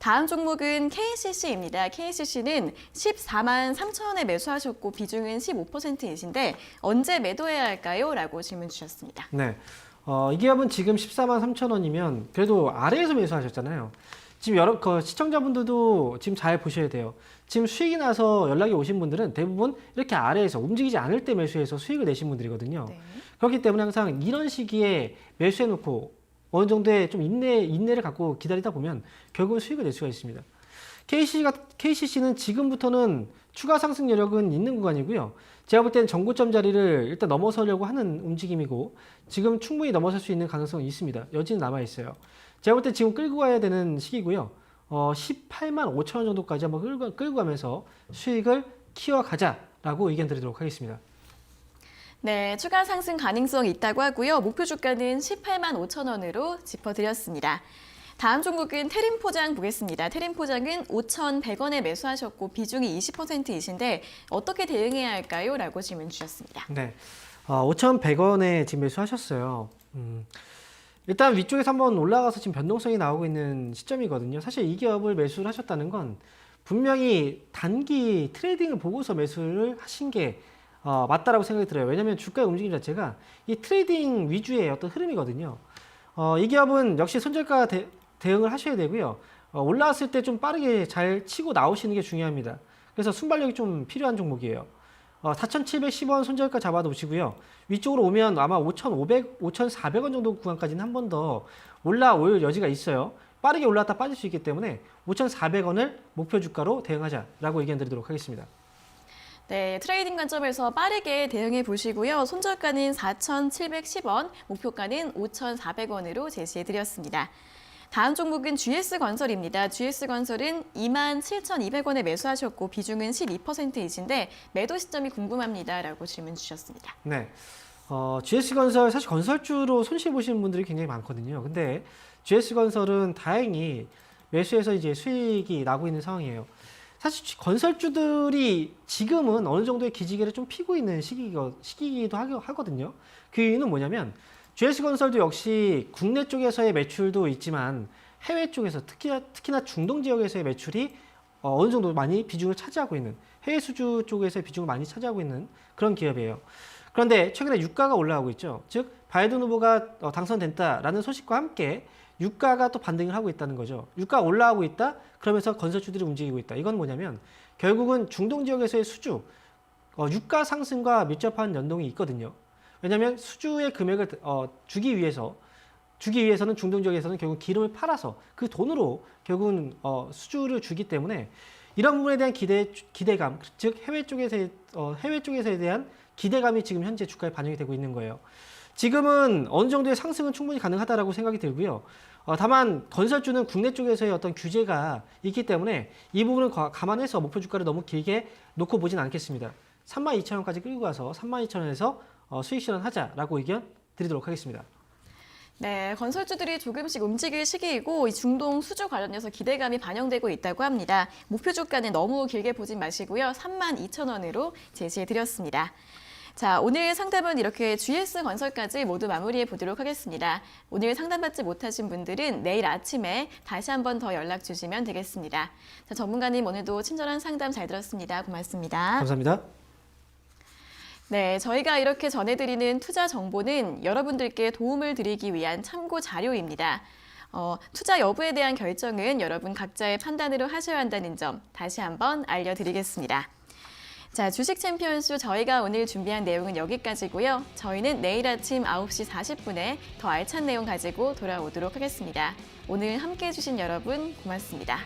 다음 종목은 KCC입니다. KCC는 14만 3천 원에 매수하셨고 비중은 15%이신데 언제 매도해야 할까요? 라고 질문 주셨습니다. 네, 이 기업은 지금 14만 3천 원이면 그래도 아래에서 매수하셨잖아요. 지금 시청자분들도 지금 잘 보셔야 돼요. 지금 수익이 나서 연락이 오신 분들은 대부분 이렇게 아래에서 움직이지 않을 때 매수해서 수익을 내신 분들이거든요. 네. 그렇기 때문에 항상 이런 시기에 매수해놓고 어느 정도의 좀 인내를 갖고 기다리다 보면 결국은 수익을 낼 수가 있습니다. KCC는 지금부터는 추가 상승 여력은 있는 구간이고요. 제가 볼 때는 정고점 자리를 일단 넘어서려고 하는 움직임이고 지금 충분히 넘어설 수 있는 가능성이 있습니다. 여지는 남아있어요. 제가 볼 때 지금 끌고 가야 되는 시기고요. 18만 5천 원 정도까지 한번 끌고 가면서 수익을 키워가자라고 의견 드리도록 하겠습니다. 네, 추가 상승 가능성이 있다고 하고요. 목표 주가는 18만 5천 원으로 짚어드렸습니다. 다음 종목은 태림포장 보겠습니다. 태림포장은 5,100원에 매수하셨고 비중이 20%이신데 어떻게 대응해야 할까요? 라고 질문 주셨습니다. 네, 5,100원에 지금 매수하셨어요. 일단 위쪽에서 한번 올라가서 지금 변동성이 나오고 있는 시점이거든요. 사실 이 기업을 매수를 하셨다는 건 분명히 단기 트레이딩을 보고서 매수를 하신 게 맞다라고 생각이 들어요. 왜냐하면 주가의 움직임 자체가 이 트레이딩 위주의 어떤 흐름이거든요. 이 기업은 역시 손절가 대응을 하셔야 되고요. 올라왔을 때 좀 빠르게 잘 치고 나오시는 게 중요합니다. 그래서 순발력이 좀 필요한 종목이에요. 4,710원 손절가 잡아놓으시고요. 위쪽으로 오면 아마 5,400원 정도 구간까지는 한 번 더 올라올 여지가 있어요. 빠르게 올라왔다 빠질 수 있기 때문에 5,400원을 목표 주가로 대응하자라고 의견 드리도록 하겠습니다. 네, 트레이딩 관점에서 빠르게 대응해 보시고요. 손절가는 4,710원, 목표가는 5,400원으로 제시해 드렸습니다. 다음 종목은 GS건설입니다. GS건설은 27,200원에 매수하셨고 비중은 12%이신데 매도 시점이 궁금합니다. 라고 질문 주셨습니다. 네, GS건설 사실 건설주로 손실 보시는 분들이 굉장히 많거든요. 근데 GS건설은 다행히 매수해서 이제 수익이 나고 있는 상황이에요. 사실 건설주들이 지금은 어느 정도의 기지개를 좀 피고 있는 시기이기도 하거든요. 그 이유는 뭐냐면 GS건설도 역시 국내 쪽에서의 매출도 있지만 해외 쪽에서 특히나 중동 지역에서의 매출이 어느 정도 많이 비중을 차지하고 있는 해외 수주 쪽에서의 비중을 많이 차지하고 있는 그런 기업이에요. 그런데 최근에 유가가 올라가고 있죠. 즉 바이든 후보가 당선됐다라는 소식과 함께 유가가 또 반등을 하고 있다는 거죠. 유가가 올라가고 있다? 그러면서 건설주들이 움직이고 있다. 이건 뭐냐면 결국은 중동 지역에서의 수주, 유가 상승과 밀접한 연동이 있거든요. 왜냐하면 수주의 금액을 주기 위해서는 중동 지역에서는 결국 기름을 팔아서 그 돈으로 결국은 수주를 주기 때문에 이런 부분에 대한 기대감, 즉 해외 쪽에서에 대한 기대감이 지금 현재 주가에 반영이 되고 있는 거예요. 지금은 어느 정도의 상승은 충분히 가능하다라고 생각이 들고요. 다만 건설주는 국내 쪽에서의 어떤 규제가 있기 때문에 이 부분을 감안해서 목표 주가를 너무 길게 놓고 보진 않겠습니다. 32,000원까지 끌고 가서 32,000원에서 수익 실현하자라고 의견 드리도록 하겠습니다. 네, 건설주들이 조금씩 움직일 시기이고 이 중동 수주 관련해서 기대감이 반영되고 있다고 합니다. 목표 주가는 너무 길게 보진 마시고요. 32,000원으로 제시해드렸습니다. 자, 오늘 상담은 이렇게 GS건설까지 모두 마무리해 보도록 하겠습니다. 오늘 상담받지 못하신 분들은 내일 아침에 다시 한 번 더 연락 주시면 되겠습니다. 자, 전문가님 오늘도 친절한 상담 잘 들었습니다. 고맙습니다. 감사합니다. 네, 저희가 이렇게 전해드리는 투자 정보는 여러분들께 도움을 드리기 위한 참고 자료입니다. 투자 여부에 대한 결정은 여러분 각자의 판단으로 하셔야 한다는 점 다시 한번 알려드리겠습니다. 자, 주식 챔피언쇼 저희가 오늘 준비한 내용은 여기까지고요. 저희는 내일 아침 9시 40분에 더 알찬 내용 가지고 돌아오도록 하겠습니다. 오늘 함께해 주신 여러분 고맙습니다.